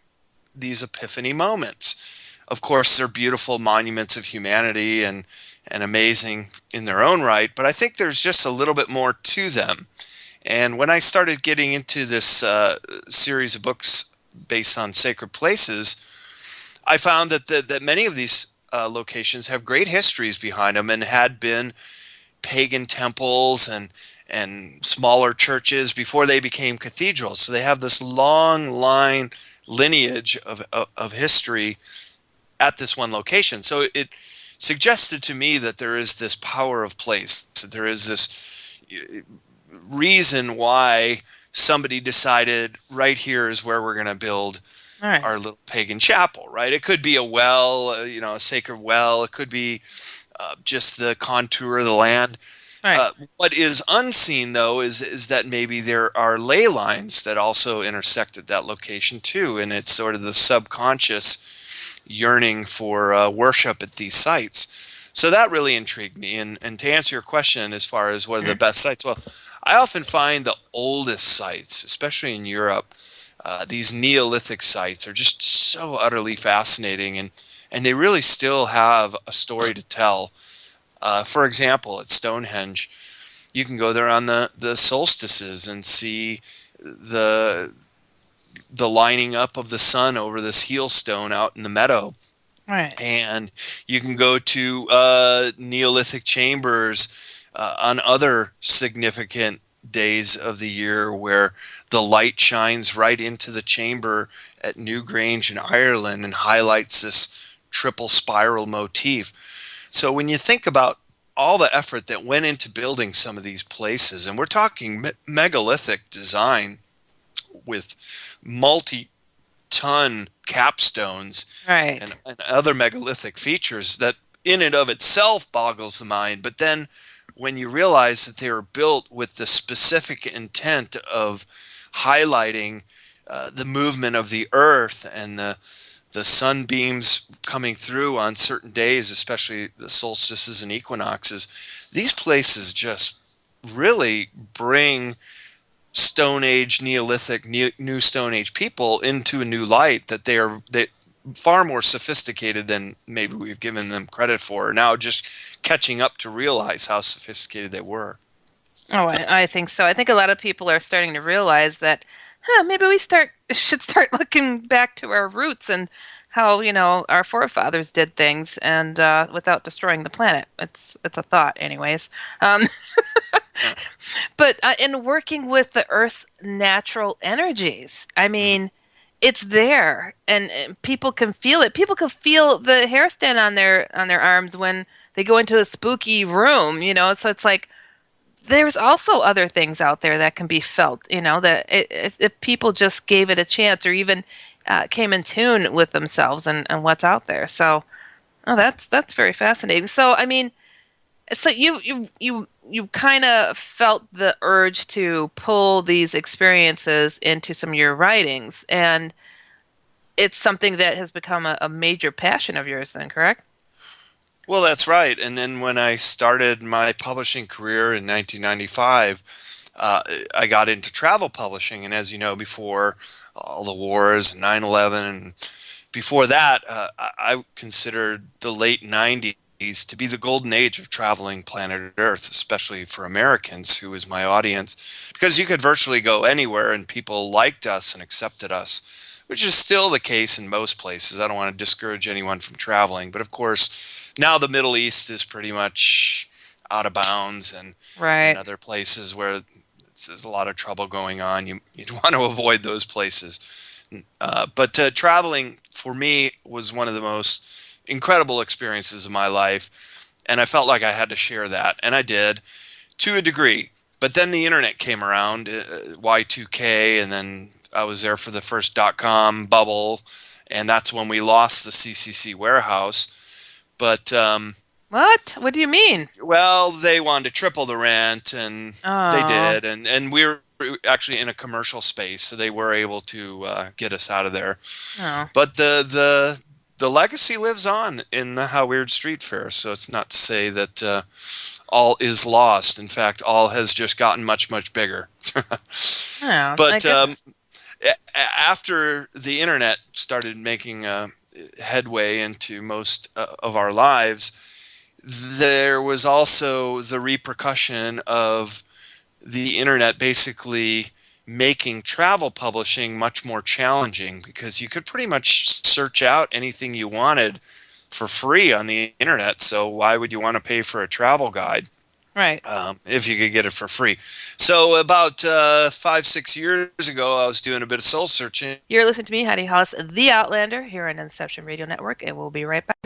these epiphany moments. Of course, they're beautiful monuments of humanity and amazing in their own right, but I think there's just a little bit more to them. And when I started getting into this series of books based on sacred places, I found that many of these locations have great histories behind them and had been pagan temples and smaller churches before they became cathedrals. So they have this long line lineage of history at this one location. So it suggested to me that there is this power of place. That there is this reason why somebody decided right here is where we're going to build our little pagan chapel, right? It could be a well, a sacred well. It could be just the contour of the land. Right. What is unseen, though, is that maybe there are ley lines that also intersect at that location, too, and it's sort of the subconscious yearning for worship at these sites. So that really intrigued me. And to answer your question as far as what are the best sites, well, I often find the oldest sites, especially in Europe, these Neolithic sites are just so utterly fascinating, and they really still have a story to tell. For example, at Stonehenge, you can go there on the solstices and see the lining up of the sun over this heel stone out in the meadow. Right. And you can go to Neolithic chambers on other significant days of the year where the light shines right into the chamber at Newgrange in Ireland and highlights this triple spiral motif. So when you think about all the effort that went into building some of these places, and we're talking megalithic design with multi-ton capstones and other megalithic features that in and of itself boggles the mind. But then when you realize that they were built with the specific intent of highlighting the movement of the earth and the sunbeams coming through on certain days, especially the solstices and equinoxes, these places just really bring Stone Age, Neolithic, New Stone Age people into a new light, that they far more sophisticated than maybe we've given them credit for, now just catching up to realize how sophisticated they were. Oh, I think so. I think a lot of people are starting to realize that maybe we should start looking back to our roots and how our forefathers did things, and without destroying the planet. It's a thought, anyways. But in working with the Earth's natural energies, I mean, it's there, and people can feel it. People can feel the hair stand on their arms when they go into a spooky room. So it's like, there's also other things out there that can be felt, that if people just gave it a chance, or even came in tune with themselves and what's out there. So, that's very fascinating. So, I mean, so you kind of felt the urge to pull these experiences into some of your writings, and it's something that has become a major passion of yours then, correct? Well, that's right. And then when I started my publishing career in 1995, I got into travel publishing. And as you know, before all the wars, 9/11, and before that, I considered the late 90s to be the golden age of traveling planet Earth, especially for Americans, who was my audience, because you could virtually go anywhere and people liked us and accepted us, which is still the case in most places. I don't want to discourage anyone from traveling, but of course, now the Middle East is pretty much out of bounds, and other places where there's a lot of trouble going on. You'd want to avoid those places. But traveling for me was one of the most incredible experiences of my life, and I felt like I had to share that, and I did to a degree. But then the internet came around, Y2K, and then I was there for the first .com bubble, and that's when we lost the CCC warehouse. But what do you mean? Well, they wanted to triple the rent, and they did, and we were actually in a commercial space, so they were able to get us out of there. But the legacy lives on in the How Weird Street Fair, so it's not to say that all is lost. In fact, all has just gotten much, much bigger. Yeah, but after the internet started making headway into most of our lives, there was also the repercussion of the internet basically making travel publishing much more challenging, because you could pretty much search out anything you wanted for free on the internet. So why would you want to pay for a travel guide? Right. If you could get it for free. So about 5-6 years ago, I was doing a bit of soul searching. You're listening to me, Heidi Hollis, the Outlander, here on Inception Radio Network, and we'll be right back.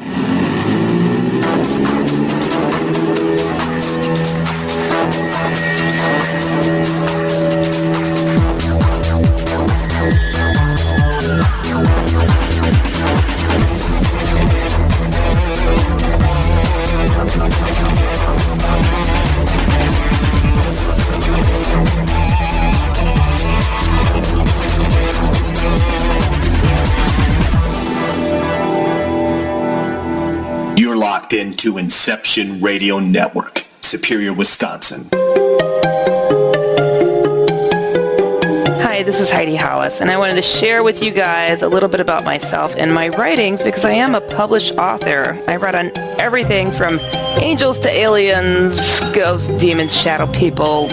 You're locked into Inception Radio Network, Superior, Wisconsin. Hi, this is Heidi Hollis, and I wanted to share with you guys a little bit about myself and my writings, because I am a published author. I write on everything from angels to aliens, ghosts, demons, shadow people.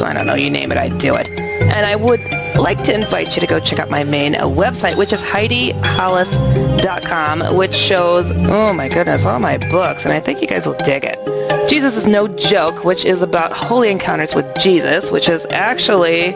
I don't know, you name it, I do it. And I would like to invite you to go check out my main website, which is HeidiHollis.com, which shows, oh my goodness, all my books, and I think you guys will dig it. Jesus is No Joke, which is about holy encounters with Jesus, which is actually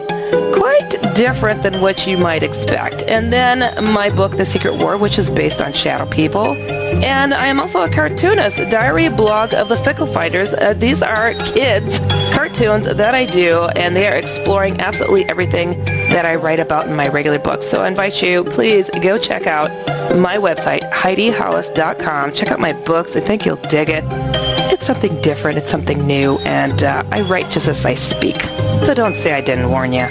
quite different than what you might expect. And then my book, The Secret War, which is based on shadow people. And I am also a cartoonist, diary blog of the Fickle Fighters. These are kids' cartoons that I do, and they are exploring absolutely everything that I write about in my regular books. So I invite you, please go check out my website, HeidiHollis.com. Check out my books. I think you'll dig it. It's something different. It's something new. And I write just as I speak. So don't say I didn't warn you.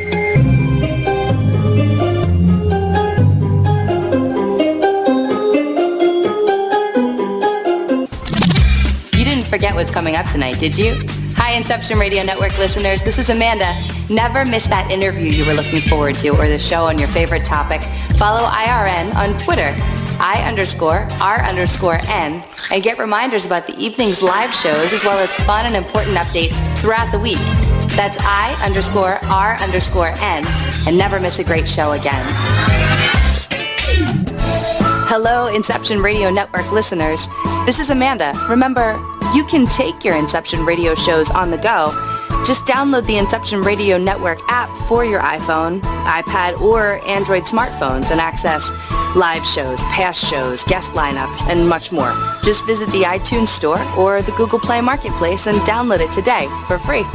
You didn't forget what's coming up tonight, did you? Hi, Inception Radio Network listeners. This is Amanda. Never miss that interview you were looking forward to or the show on your favorite topic. Follow IRN on Twitter, I_R_N, and get reminders about the evening's live shows as well as fun and important updates throughout the week. That's I_R_N, and never miss a great show again. Hello, Inception Radio Network listeners. This is Amanda. Remember, you can take your Inception Radio shows on the go. Just download the Inception Radio Network app for your iPhone, iPad, or Android smartphones and access live shows, past shows, guest lineups, and much more. Just visit the iTunes Store or the Google Play Marketplace and download it today for free.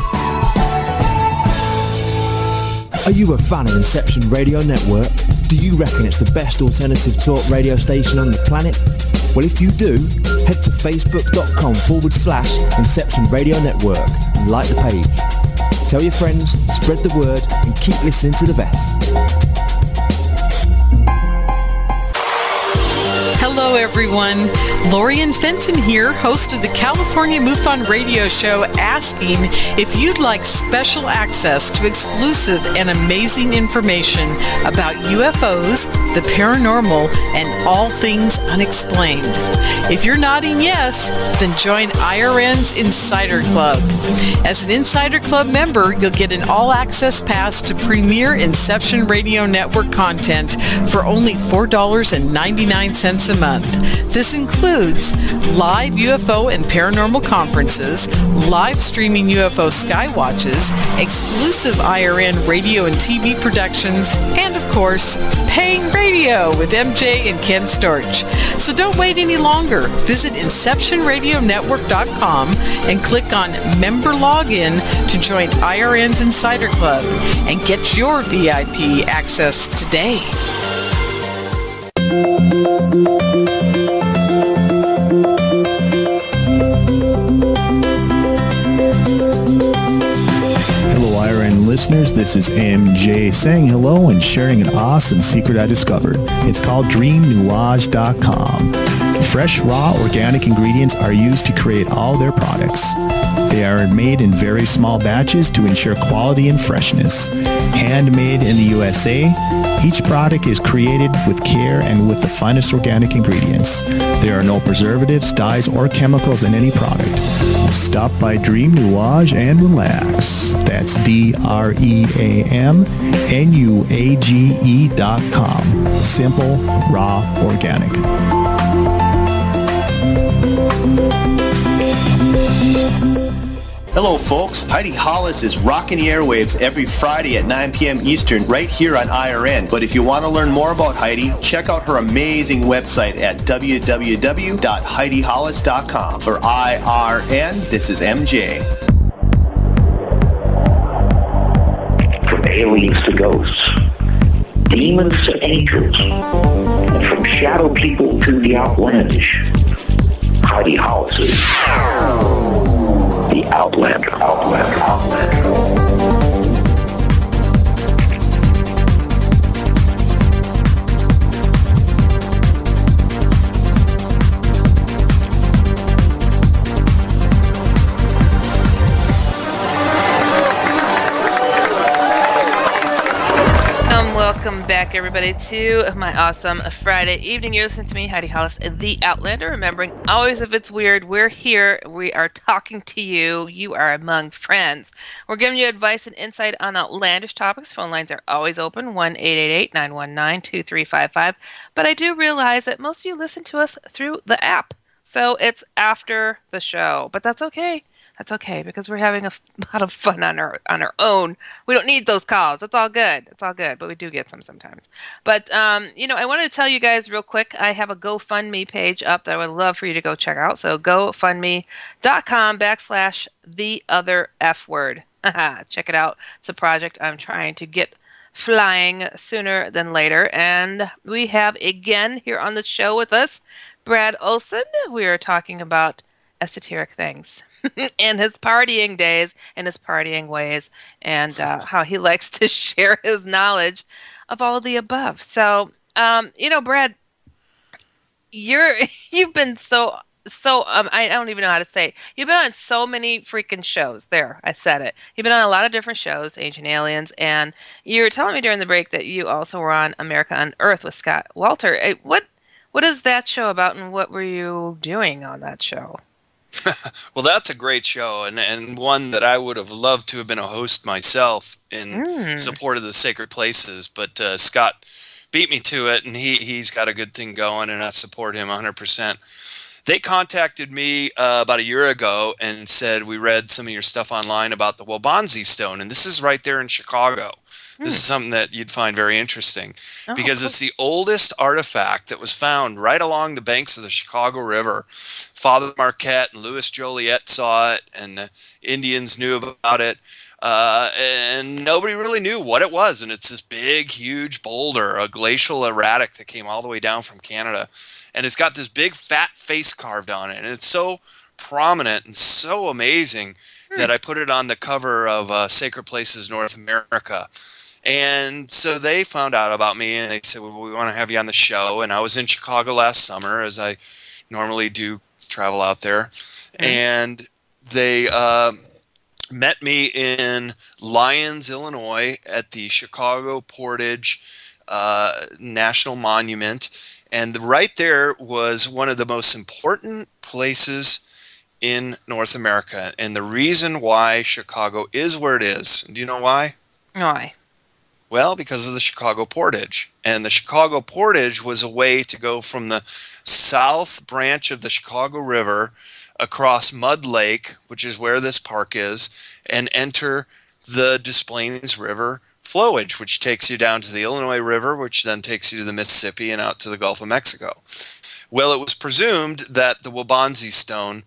Are you a fan of Inception Radio Network? Do you reckon it's the best alternative talk radio station on the planet? Well, if you do, head to facebook.com/Inception Radio Network and like the page. Tell your friends, spread the word, and keep listening to the best. Hello, everyone. Lorian Fenton here, host of the California MUFON radio show, asking if you'd like special access to exclusive and amazing information about UFOs, the paranormal, and all things unexplained. If you're nodding yes, then join IRN's Insider Club. As an Insider Club member, you'll get an all-access pass to premier Inception Radio Network content for only $4.99 a month. This includes live UFO and paranormal conferences, live streaming UFO skywatches, exclusive IRN radio and TV productions, and of course, paying radio with MJ and Ken Storch. So don't wait any longer. Visit InceptionRadioNetwork.com and click on Member Login to join IRN's Insider Club and get your VIP access today. Hello, IRN listeners. This is MJ saying hello and sharing an awesome secret I discovered. It's called DreamNuage.com. Fresh, raw, organic ingredients are used to create all their products. They are made in very small batches to ensure quality and freshness. Handmade in the USA, each product is created with care and with the finest organic ingredients. There are no preservatives, dyes, or chemicals in any product. Stop by Dream Nuage and relax. That's DreamNuage.com. Simple, raw, organic. Hello, folks. Heidi Hollis is rocking the airwaves every Friday at 9 p.m. Eastern right here on IRN. But if you want to learn more about Heidi, check out her amazing website at www.HeidiHollis.com. For IRN, this is MJ. From aliens to ghosts, demons to angels, and from shadow people to the outlandish, Heidi Hollis is the Outlander. Welcome back, everybody, to my awesome Friday evening. You're listening to me, Heidi Hollis, the Outlander. Remembering, always if it's weird, we're here. We are talking to you. You are among friends. We're giving you advice and insight on outlandish topics. Phone lines are always open, 1-888-919-2355. But I do realize that most of you listen to us through the app. So it's after the show. But that's okay. That's okay, because we're having a lot of fun on our own. We don't need those calls. It's all good. It's all good, but we do get some sometimes. But, I wanted to tell you guys real quick, I have a GoFundMe page up that I would love for you to go check out. So GoFundMe.com/theotherfword. Check it out. It's a project I'm trying to get flying sooner than later. And we have, again, here on the show with us, Brad Olsen. We are talking about esoteric things. And his partying days and his partying ways, and how he likes to share his knowledge of all of the above. So, Brad, you've been so I don't even know how to say it. You've been on so many freaking shows. There, I said it. You've been on a lot of different shows, Ancient Aliens, and you were telling me during the break that you also were on America on Earth with Scott Walter. What is that show about, and what were you doing on that show? Well, that's a great show, and one that I would have loved to have been a host myself in support of the sacred places, but Scott beat me to it, and he's got a good thing going, and I support him 100%. They contacted me about a year ago and said, we read some of your stuff online about the Wabanzi Stone, and this is right there in Chicago. This is something that you'd find very interesting because it's the oldest artifact that was found right along the banks of the Chicago River. Father Marquette and Louis Joliet saw it, and the Indians knew about it, and nobody really knew what it was. And it's this big, huge boulder, a glacial erratic that came all the way down from Canada. And it's got this big, fat face carved on it. And it's so prominent and so amazing that I put it on the cover of Sacred Places North America. And so they found out about me, and they said, well, we want to have you on the show. And I was in Chicago last summer, as I normally do travel out there. And they met me in Lyons, Illinois, at the Chicago Portage National Monument. And right there was one of the most important places in North America. And the reason why Chicago is where it is, do you know why? Why? Well, because of the Chicago Portage. And the Chicago Portage was a way to go from the south branch of the Chicago River across Mud Lake, which is where this park is, and enter the Des Plaines River flowage, which takes you down to the Illinois River, which then takes you to the Mississippi and out to the Gulf of Mexico. Well, it was presumed that the Wabanzi Stone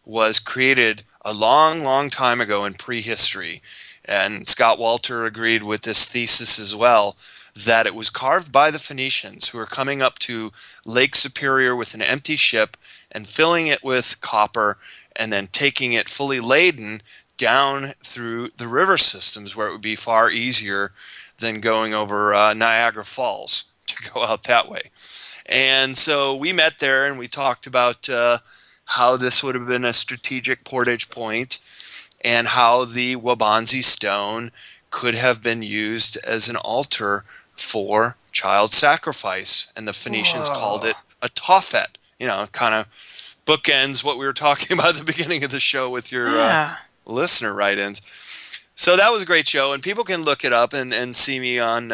was created a long, long time ago in prehistory. And Scott Walter agreed with this thesis as well, that it was carved by the Phoenicians, who were coming up to Lake Superior with an empty ship and filling it with copper and then taking it fully laden down through the river systems, where it would be far easier than going over Niagara Falls to go out that way. And so we met there and we talked about how this would have been a strategic portage point, and how the Wabanzi stone could have been used as an altar for child sacrifice. And the Phoenicians called it a tophet. Kind of bookends what we were talking about at the beginning of the show with your listener write-ins. So that was a great show, and people can look it up and see me on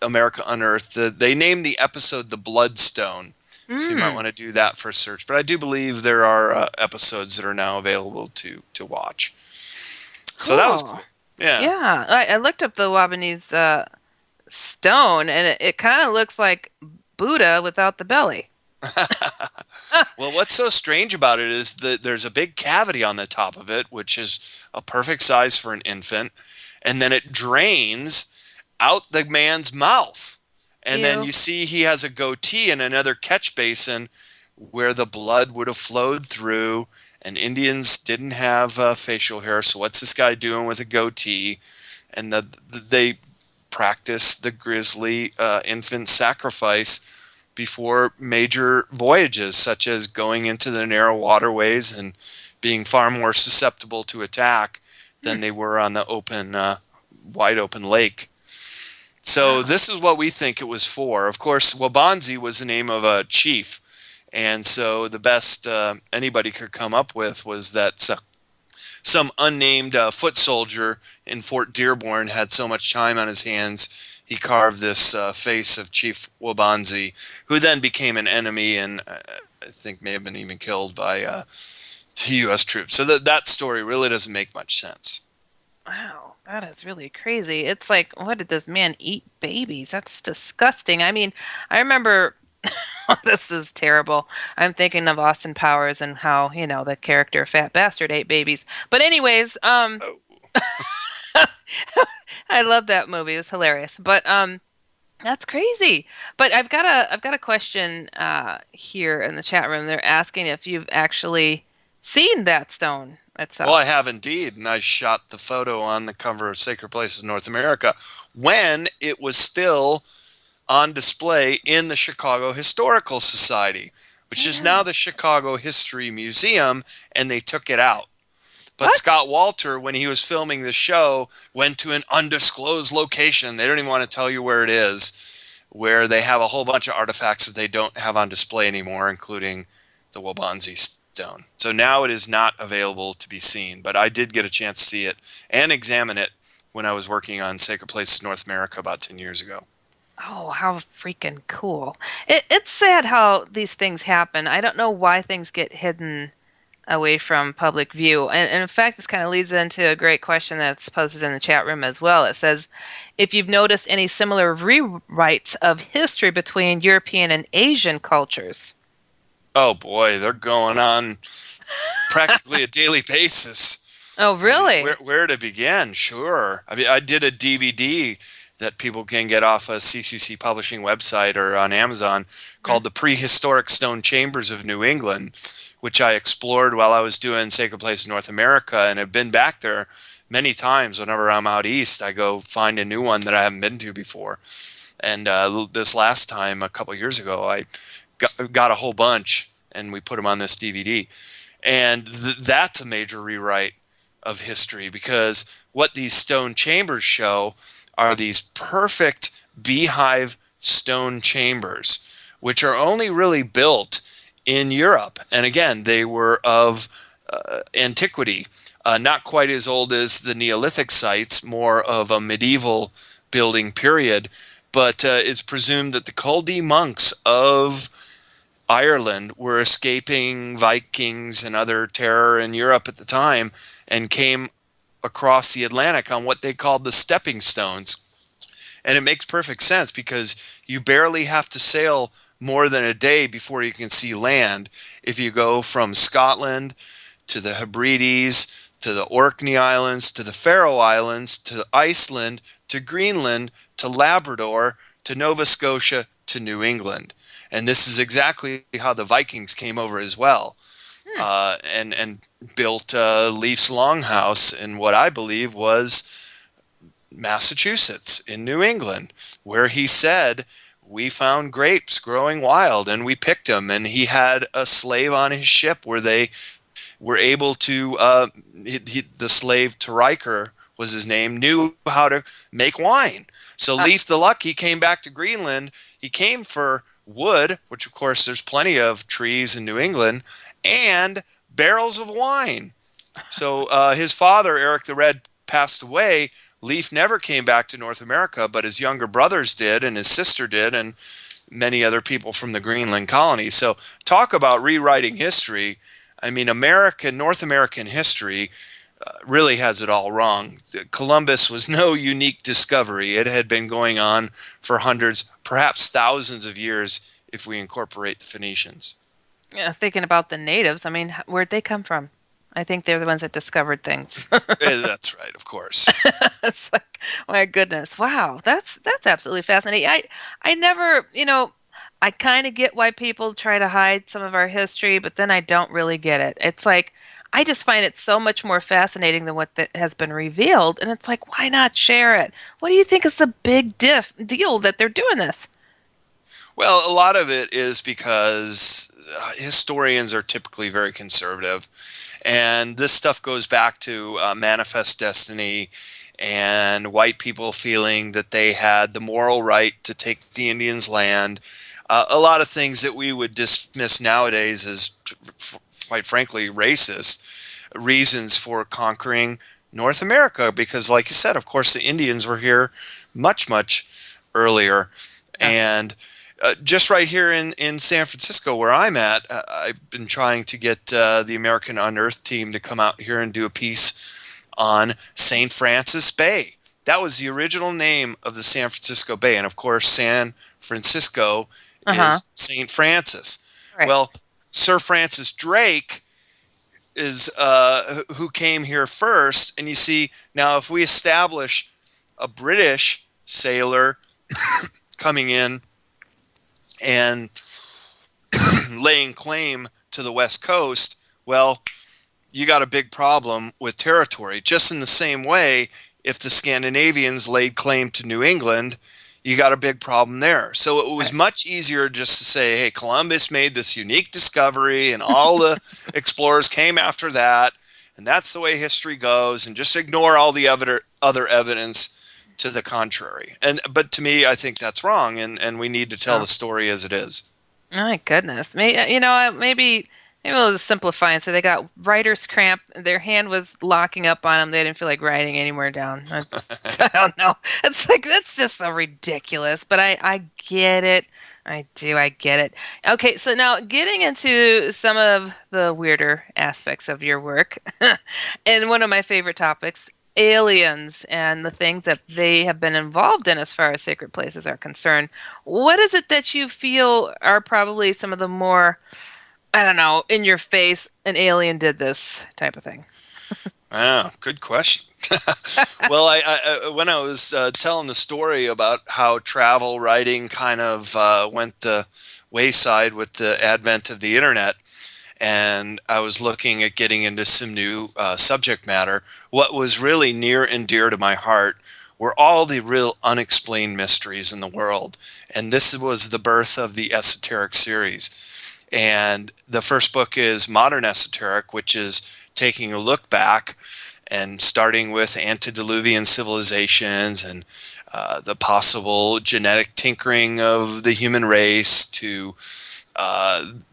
America Unearthed. They named the episode The Bloodstone, so you might want to do that for a search. But I do believe there are episodes that are now available to watch. Cool. So that was cool. Yeah. Yeah, I looked up the Wabanese stone, and it kind of looks like Buddha without the belly. Well, what's so strange about it is that there's a big cavity on the top of it, which is a perfect size for an infant, and then it drains out the man's mouth. And then you see he has a goatee and another catch basin where the blood would have flowed through, and Indians didn't have facial hair, so what's this guy doing with a goatee? And they practiced the grisly infant sacrifice before major voyages, such as going into the narrow waterways and being far more susceptible to attack than they were on the open, wide open lake. So this is what we think it was for. Of course, Wabanzi was the name of a chief, and so the best anybody could come up with was that some unnamed foot soldier in Fort Dearborn had so much time on his hands, he carved this face of Chief Wabanzi, who then became an enemy and I think may have been even killed by the U.S. troops. So that story really doesn't make much sense. Wow, that is really crazy. It's like, what did this man eat babies? That's disgusting. I mean, I remember, this is terrible. I'm thinking of Austin Powers and how, the character Fat Bastard ate babies. But anyways, I love that movie. It was hilarious. But that's crazy. But I've got a question here in the chat room. They're asking if you've actually seen that stone itself. Well, I have indeed, and I shot the photo on the cover of Sacred Places North America when it was still on display in the Chicago Historical Society, which is now the Chicago History Museum, and they took it out. But what? Scott Walter, when he was filming the show, went to an undisclosed location. They don't even want to tell you where it is, where they have a whole bunch of artifacts that they don't have on display anymore, including the Wabanzi stone. So now it is not available to be seen. But I did get a chance to see it and examine it when I was working on Sacred Places North America about 10 years ago. Oh, how freaking cool. It's sad how these things happen. I don't know why things get hidden away from public view. And in fact, this kind of leads into a great question that's posted in the chat room as well. It says, if you've noticed any similar rewrites of history between European and Asian cultures. Oh boy, they're going on practically a daily basis. Oh, really? I mean, where to begin? Sure. I mean, I did a DVD that people can get off a CCC publishing website or on Amazon called The Prehistoric Stone Chambers of New England, which I explored while I was doing Sacred Places North America, and have been back there many times. Whenever I'm out east, I go find a new one that I haven't been to before. And this last time, a couple years ago, I got a whole bunch, and we put them on this DVD. And that's a major rewrite of history, because what these stone chambers show are these perfect beehive stone chambers, which are only really built in Europe. And again, they were of antiquity, not quite as old as the Neolithic sites, more of a medieval building period. But it's presumed that the Culdee monks of Ireland were escaping Vikings and other terror in Europe at the time and came across the Atlantic on what they called the stepping stones. And it makes perfect sense, because you barely have to sail more than a day before you can see land. If you go from Scotland to the Hebrides, to the Orkney Islands, to the Faroe Islands, to Iceland, to Greenland, to Labrador, to Nova Scotia, to New England. And this is exactly how the Vikings came over as well. And built Leif's Longhouse in what I believe was Massachusetts in New England, where he said we found grapes growing wild and we picked them. And he had a slave on his ship where they were able to, the slave Riker was his name, knew how to make wine. So Leif the Lucky came back to Greenland. He came for wood, which of course there's plenty of trees in New England, and barrels of wine. So his father, Eric the Red, passed away. Leif never came back to North America, but his younger brothers did, and his sister did, and many other people from the Greenland colony. So talk about rewriting history. I mean, North American history really has it all wrong. Columbus was no unique discovery. It had been going on for hundreds, perhaps thousands of years if we incorporate the Phoenicians. Yeah, thinking about the natives, I mean, where'd they come from? I think they're the ones that discovered things. That's right, of course. It's like, my goodness, wow, that's absolutely fascinating. I never, I kind of get why people try to hide some of our history, but then I don't really get it. It's like, I just find it so much more fascinating than what has been revealed, and it's like, why not share it? What do you think is the big deal that they're doing this? Well, a lot of it is because historians are typically very conservative. And this stuff goes back to Manifest Destiny and white people feeling that they had the moral right to take the Indians' land. A lot of things that we would dismiss nowadays as, quite frankly, racist reasons for conquering North America. Because, like you said, of course, the Indians were here much, much earlier. And just right here in San Francisco, where I'm at, I've been trying to get the American Unearthed team to come out here and do a piece on St. Francis Bay. That was the original name of the San Francisco Bay. And, of course, San Francisco is St. Francis. Right. Well, Sir Francis Drake is who came here first. And you see, now if we establish a British sailor coming in and laying claim to the West Coast, well, you got a big problem with territory. Just in the same way, if the Scandinavians laid claim to New England, you got a big problem there. So it was much easier just to say, hey, Columbus made this unique discovery and all the explorers came after that, and that's the way history goes, and just ignore all the other evidence to the contrary. But to me, I think that's wrong, and we need to tell the story as it is. My goodness. Maybe we'll just simplify and say they got writer's cramp. Their hand was locking up on them. They didn't feel like writing anywhere down. I don't know. It's like, that's just so ridiculous. But I get it. I get it. Okay, so now getting into some of the weirder aspects of your work, and one of my favorite topics, aliens and the things that they have been involved in as far as sacred places are concerned. What is it that you feel are probably some of the more, I don't know, in your face, an alien did this type of thing? Good question. Well, I when I was telling the story about how travel writing kind of went the wayside with the advent of the internet, and I was looking at getting into some new subject matter, what was really near and dear to my heart were all the real unexplained mysteries in the world. And this was the birth of the esoteric series. And the first book is Modern Esoteric, which is taking a look back and starting with antediluvian civilizations and the possible genetic tinkering of the human race to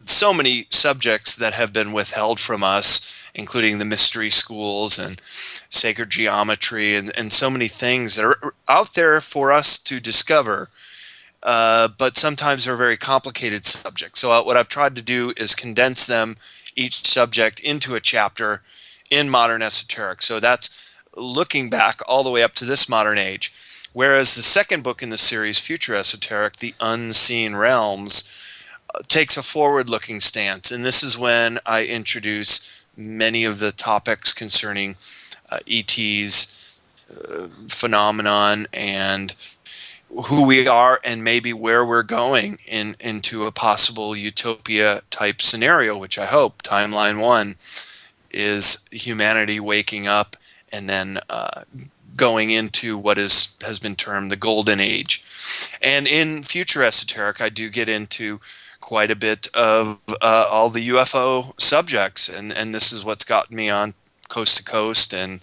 so many subjects that have been withheld from us, including the mystery schools and sacred geometry and so many things that are out there for us to discover, but sometimes they're very complicated subjects. So what I've tried to do is condense them, each subject, into a chapter in Modern Esoteric. So that's looking back all the way up to this modern age. Whereas the second book in the series, Future Esoteric, The Unseen Realms, takes a forward-looking stance, and this is when I introduce many of the topics concerning ETs, phenomenon, and who we are, and maybe where we're going into a possible utopia-type scenario, which I hope, timeline one, is humanity waking up and then going into what has been termed the Golden Age. And in future esoteric, I do get into quite a bit of all the UFO subjects, and this is what's gotten me on Coast to Coast and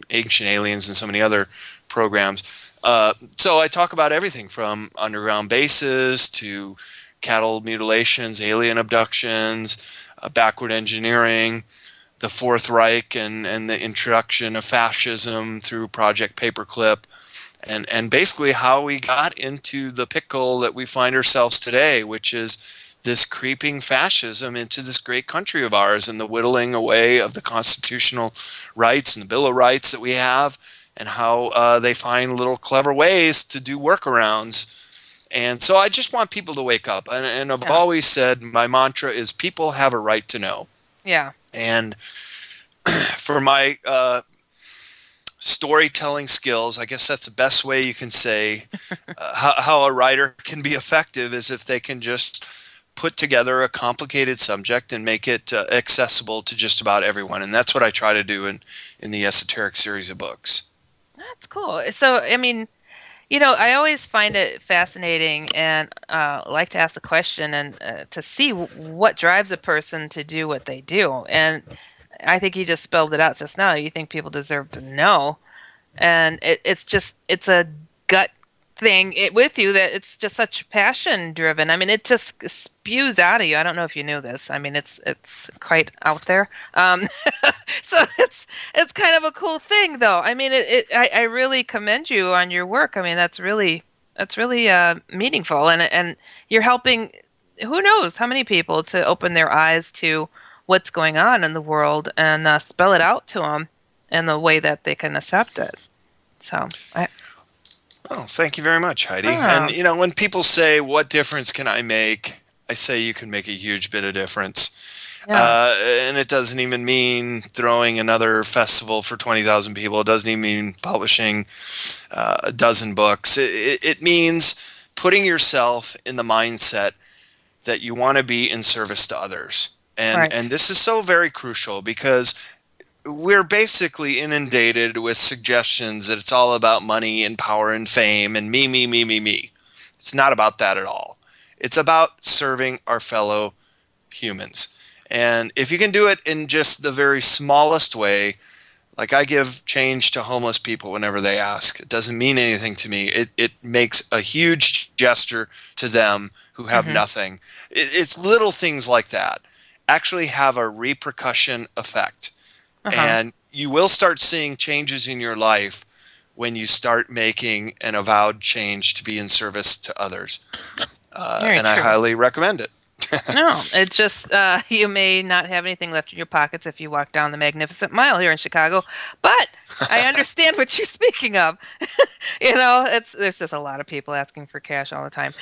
Ancient Aliens and so many other programs. So I talk about everything from underground bases to cattle mutilations, alien abductions, backward engineering, the Fourth Reich and the introduction of fascism through Project Paperclip, and basically how we got into the pickle that we find ourselves today, which is this creeping fascism into this great country of ours and the whittling away of the constitutional rights and the Bill of Rights that we have, and how they find little clever ways to do workarounds. And so I just want people to wake up. And I've always said my mantra is people have a right to know. Yeah. And for my storytelling skills, I guess that's the best way you can say how a writer can be effective is if they can just put together a complicated subject and make it accessible to just about everyone. And that's what I try to do in the esoteric series of books. That's cool. So, I mean, you know, I always find it fascinating and like to ask the question and to see what drives a person to do what they do. And I think you just spelled it out just now. You think people deserve to know. And it's a gut thing with you that it's just such passion driven. I mean, it just spews out of you. I don't know if you knew this. I mean, it's quite out there. So it's kind of a cool thing, though. I mean, I really commend you on your work. I mean, that's really meaningful, and you're helping who knows how many people to open their eyes to what's going on in the world and spell it out to them in the way that they can accept it. So Oh, thank you very much, Heidi. And, you know, when people say, what difference can I make? I say you can make a huge bit of difference. Yeah. And it doesn't even mean throwing another festival for 20,000 people. It doesn't even mean publishing a dozen books. It means putting yourself in the mindset that you want to be in service to others. And this is so very crucial because we're basically inundated with suggestions that it's all about money and power and fame and me. It's not about that at all. It's about serving our fellow humans. And if you can do it in just the very smallest way, like I give change to homeless people whenever they ask. It doesn't mean anything to me. It makes a huge gesture to them who have nothing. It's little things like that actually have a repercussion effect. And you will start seeing changes in your life when you start making an avowed change to be in service to others. And I highly recommend it. No, it's just you may not have anything left in your pockets if you walk down the Magnificent Mile here in Chicago, but I understand what you're speaking of. You know, there's just a lot of people asking for cash all the time.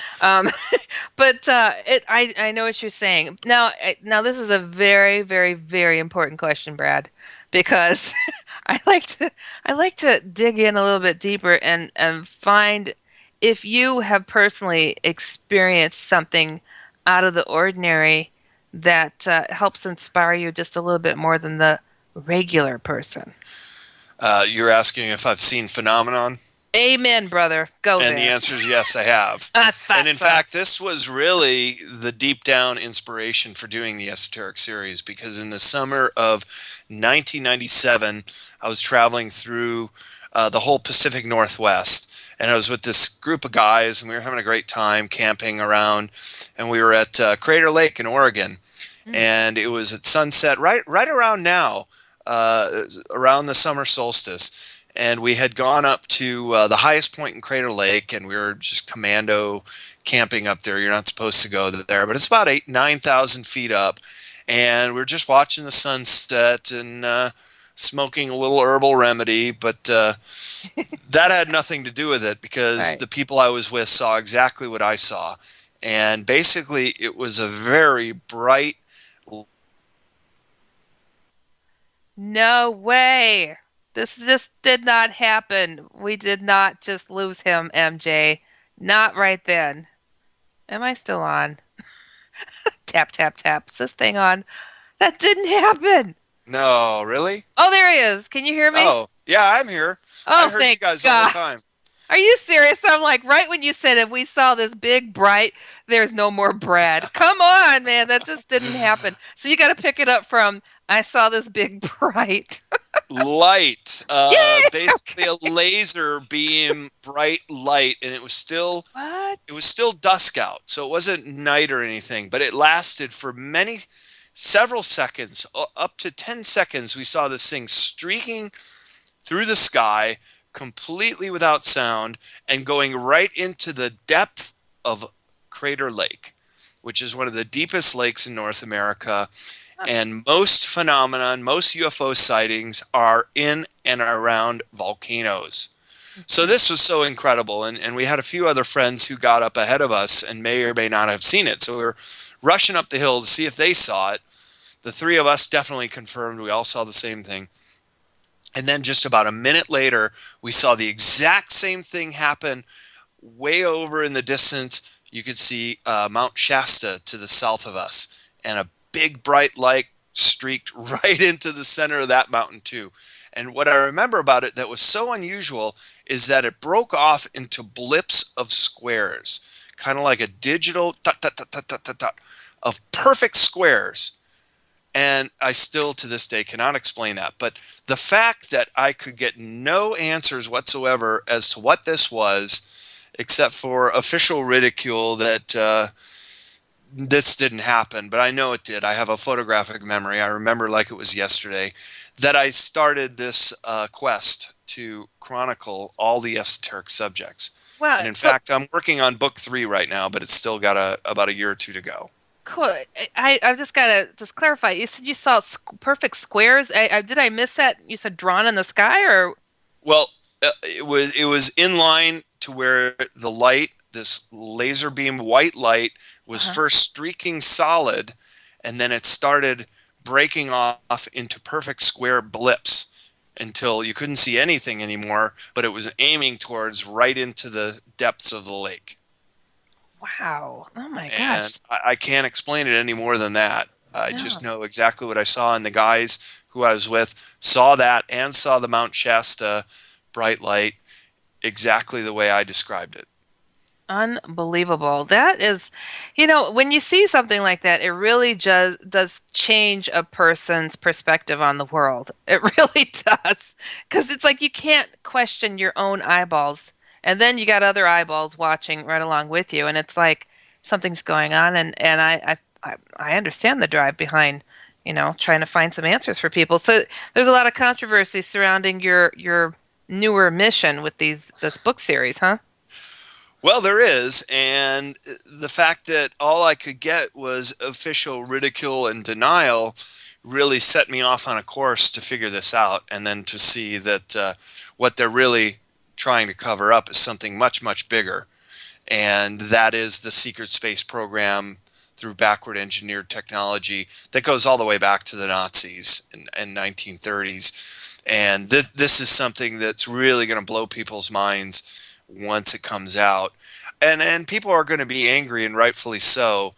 But I know what you're saying. Now this is a very, very, very important question, Brad, because I like to dig in a little bit deeper and find if you have personally experienced something out of the ordinary that helps inspire you just a little bit more than the regular person. You're asking if I've seen phenomenon? Amen, brother. Go there. And the answer is yes, I have. And in fact, this was really the deep down inspiration for doing the esoteric series, because in the summer of 1997, I was traveling through the whole Pacific Northwest. And I was with this group of guys, and we were having a great time camping around. And we were at Crater Lake in Oregon. And it was at sunset right around now, around the summer solstice. And we had gone up to the highest point in Crater Lake, and we were just commando camping up there. You're not supposed to go there, but it's about 9,000 feet up. And we were just watching the sunset and smoking a little herbal remedy, but that had nothing to do with it because the people I was with saw exactly what I saw. And basically, it was a very bright... No way! This just did not happen. We did not just lose him, MJ. Not right then. Am I still on? Tap, tap, tap. Is this thing on? That didn't happen! No, really? Oh, there he is. Can you hear me? Oh, yeah, I'm here. Oh, I heard thank you guys God. all the time. Are you serious? I'm like, right when you said if we saw this big, bright, there's no more Brad. Come on, man. That just didn't happen. So you got to pick it up from, I saw this big, bright. Light, Yay! basically a laser beam, bright light, and it was still What? dusk out, so it wasn't night or anything, but it lasted for several seconds, up to 10 seconds. We saw this thing streaking through the sky, completely without sound, and going right into the depth of Crater Lake, which is one of the deepest lakes in North America. And most UFO sightings are in and around volcanoes. So this was so incredible. And we had a few other friends who got up ahead of us and may or may not have seen it. So we were rushing up the hill to see if they saw it. The three of us definitely confirmed we all saw the same thing. And then just about a minute later, we saw the exact same thing happen way over in the distance. You could see Mount Shasta to the south of us, and a big bright light streaked right into the center of that mountain too. And what I remember about it that was so unusual is that it broke off into blips of squares, kind of like a digital dot, dot, dot, dot, dot, dot, dot, of perfect squares. And I still to this day cannot explain that. But the fact that I could get no answers whatsoever as to what this was, except for official ridicule that this didn't happen, but I know it did. I have a photographic memory. I remember like it was yesterday that I started this quest to chronicle all the esoteric subjects. Well, and in fact, I'm working on book 3 right now, but it's still got about a year or two to go. Cool. I've just got to just clarify. You said you saw perfect squares. Did I miss that? You said drawn in the sky, or? Well, it was in line to where the light, this laser beam white light, was first streaking solid, and then it started breaking off into perfect square blips until you couldn't see anything anymore, but it was aiming towards right into the depths of the lake. Wow. Oh my gosh. And I can't explain it any more than that. I just know exactly what I saw, and the guys who I was with saw that and saw the Mount Shasta bright light exactly the way I described it. Unbelievable. That is, when you see something like that, it really does change a person's perspective on the world. It really does. Because it's like you can't question your own eyeballs. And then you got other eyeballs watching right along with you. And it's like something's going on. And I understand the drive behind, trying to find some answers for people. So there's a lot of controversy surrounding your newer mission with this book series, huh? Well, there is, and the fact that all I could get was official ridicule and denial really set me off on a course to figure this out, and then to see that what they're really trying to cover up is something much, much bigger, and that is the secret space program through backward engineered technology that goes all the way back to the Nazis in 1930s, and this is something that's really going to blow people's minds once it comes out. And people are going to be angry, and rightfully so,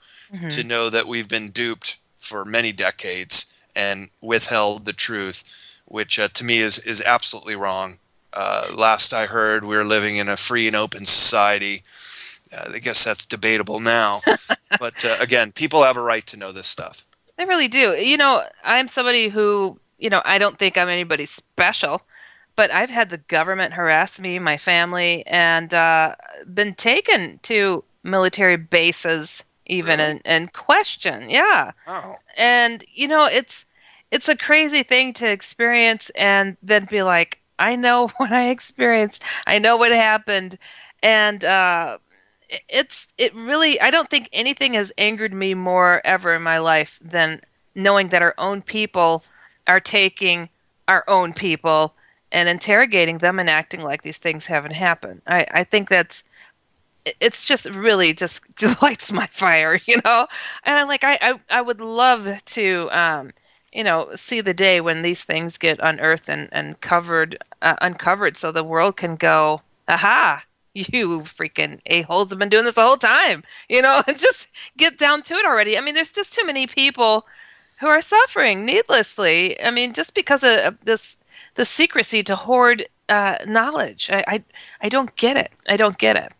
to know that we've been duped for many decades and withheld the truth, which to me is absolutely wrong. Last I heard, we're living in a free and open society. I guess that's debatable now. But again, people have a right to know this stuff. They really do. I'm somebody who, I don't think I'm anybody special. But I've had the government harass me, my family, and been taken to military bases even and questioned. Yeah. Oh. And, it's a crazy thing to experience and then be like, I know what I experienced. I know what happened. And it really, I don't think anything has angered me more ever in my life than knowing that our own people are taking our own people and interrogating them and acting like these things haven't happened. I think it's just really just lights my fire, And I'm like, I would love to, see the day when these things get unearthed and uncovered so the world can go, aha, you freaking a-holes have been doing this the whole time, and just get down to it already. I mean, there's just too many people who are suffering needlessly. I mean, just because of the secrecy to hoard knowledge. I don't get it. I don't get it.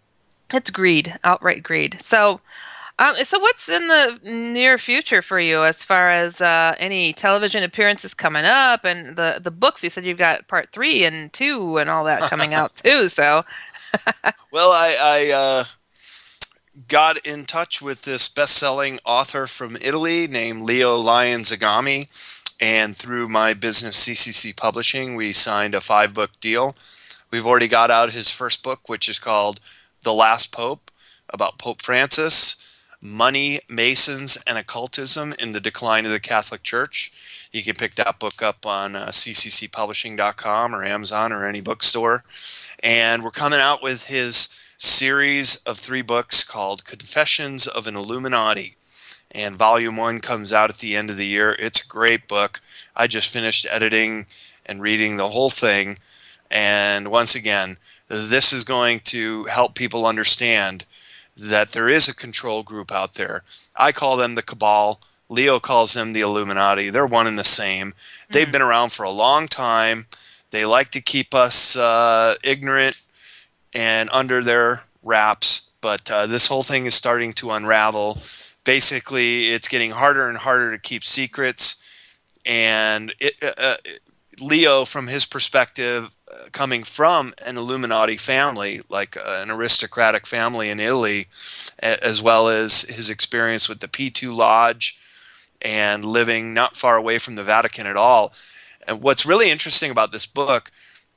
It's greed, outright greed. So what's in the near future for you as far as any television appearances coming up, and the books? You said you've got part 3 and 2 and all that coming out too. So, well, I got in touch with this best-selling author from Italy named Leo Lion-Zagami, and through my business CCC Publishing, we signed a 5-book deal. We've already got out his first book, which is called The Last Pope, about Pope Francis, Money, Masons, and Occultism in the Decline of the Catholic Church. You can pick that book up on cccpublishing.com or Amazon or any bookstore. And we're coming out with his series of 3 books called Confessions of an Illuminati. And Volume 1 comes out at the end of the year. It's a great book. I just finished editing and reading the whole thing. And once again, this is going to help people understand that there is a control group out there. I call them the Cabal. Leo calls them the Illuminati. They're one and the same. They've been around for a long time. They like to keep us ignorant and under their wraps, but this whole thing is starting to unravel. Basically, it's getting harder and harder to keep secrets, and Leo, from his perspective, coming from an Illuminati family, like an aristocratic family in Italy, as well as his experience with the P2 Lodge and living not far away from the Vatican at all. And what's really interesting about this book,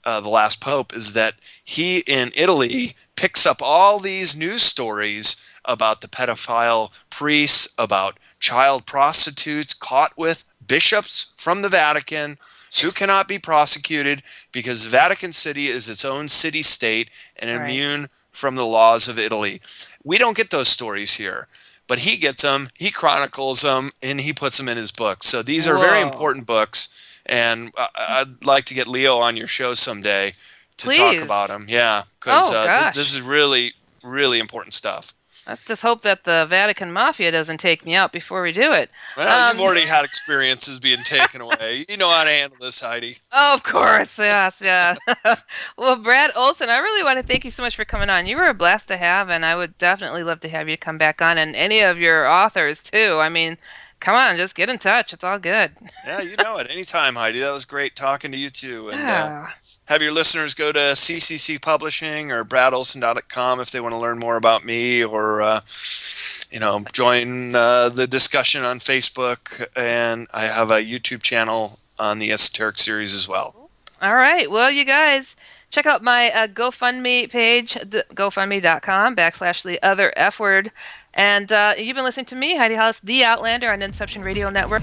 The Last Pope, is that he in Italy picks up all these news stories about the pedophile priests, about child prostitutes caught with bishops from the Vatican who cannot be prosecuted because Vatican City is its own city-state and immune from the laws of Italy. We don't get those stories here, but he gets them, he chronicles them, and he puts them in his book. So these are very important books, and I'd like to get Leo on your show someday to talk about them. Yeah, because this is really, really important stuff. Let's just hope that the Vatican Mafia doesn't take me out before we do it. Well, you've already had experiences being taken away. You know how to handle this, Heidi. Oh, of course, yes. Well, Brad Olsen, I really want to thank you so much for coming on. You were a blast to have, and I would definitely love to have you come back on, and any of your authors, too. I mean, come on, just get in touch. It's all good. Yeah, you know it. Anytime, Heidi. That was great talking to you, too. And have your listeners go to CCC Publishing or bradolsen.com if they want to learn more about me, or join the discussion on Facebook. And I have a YouTube channel on the Esoteric series as well. All right. Well, you guys, check out my GoFundMe page, gofundme.com/the other F word. And you've been listening to me, Heidi Hollis, the Outlander on Inception Radio Network.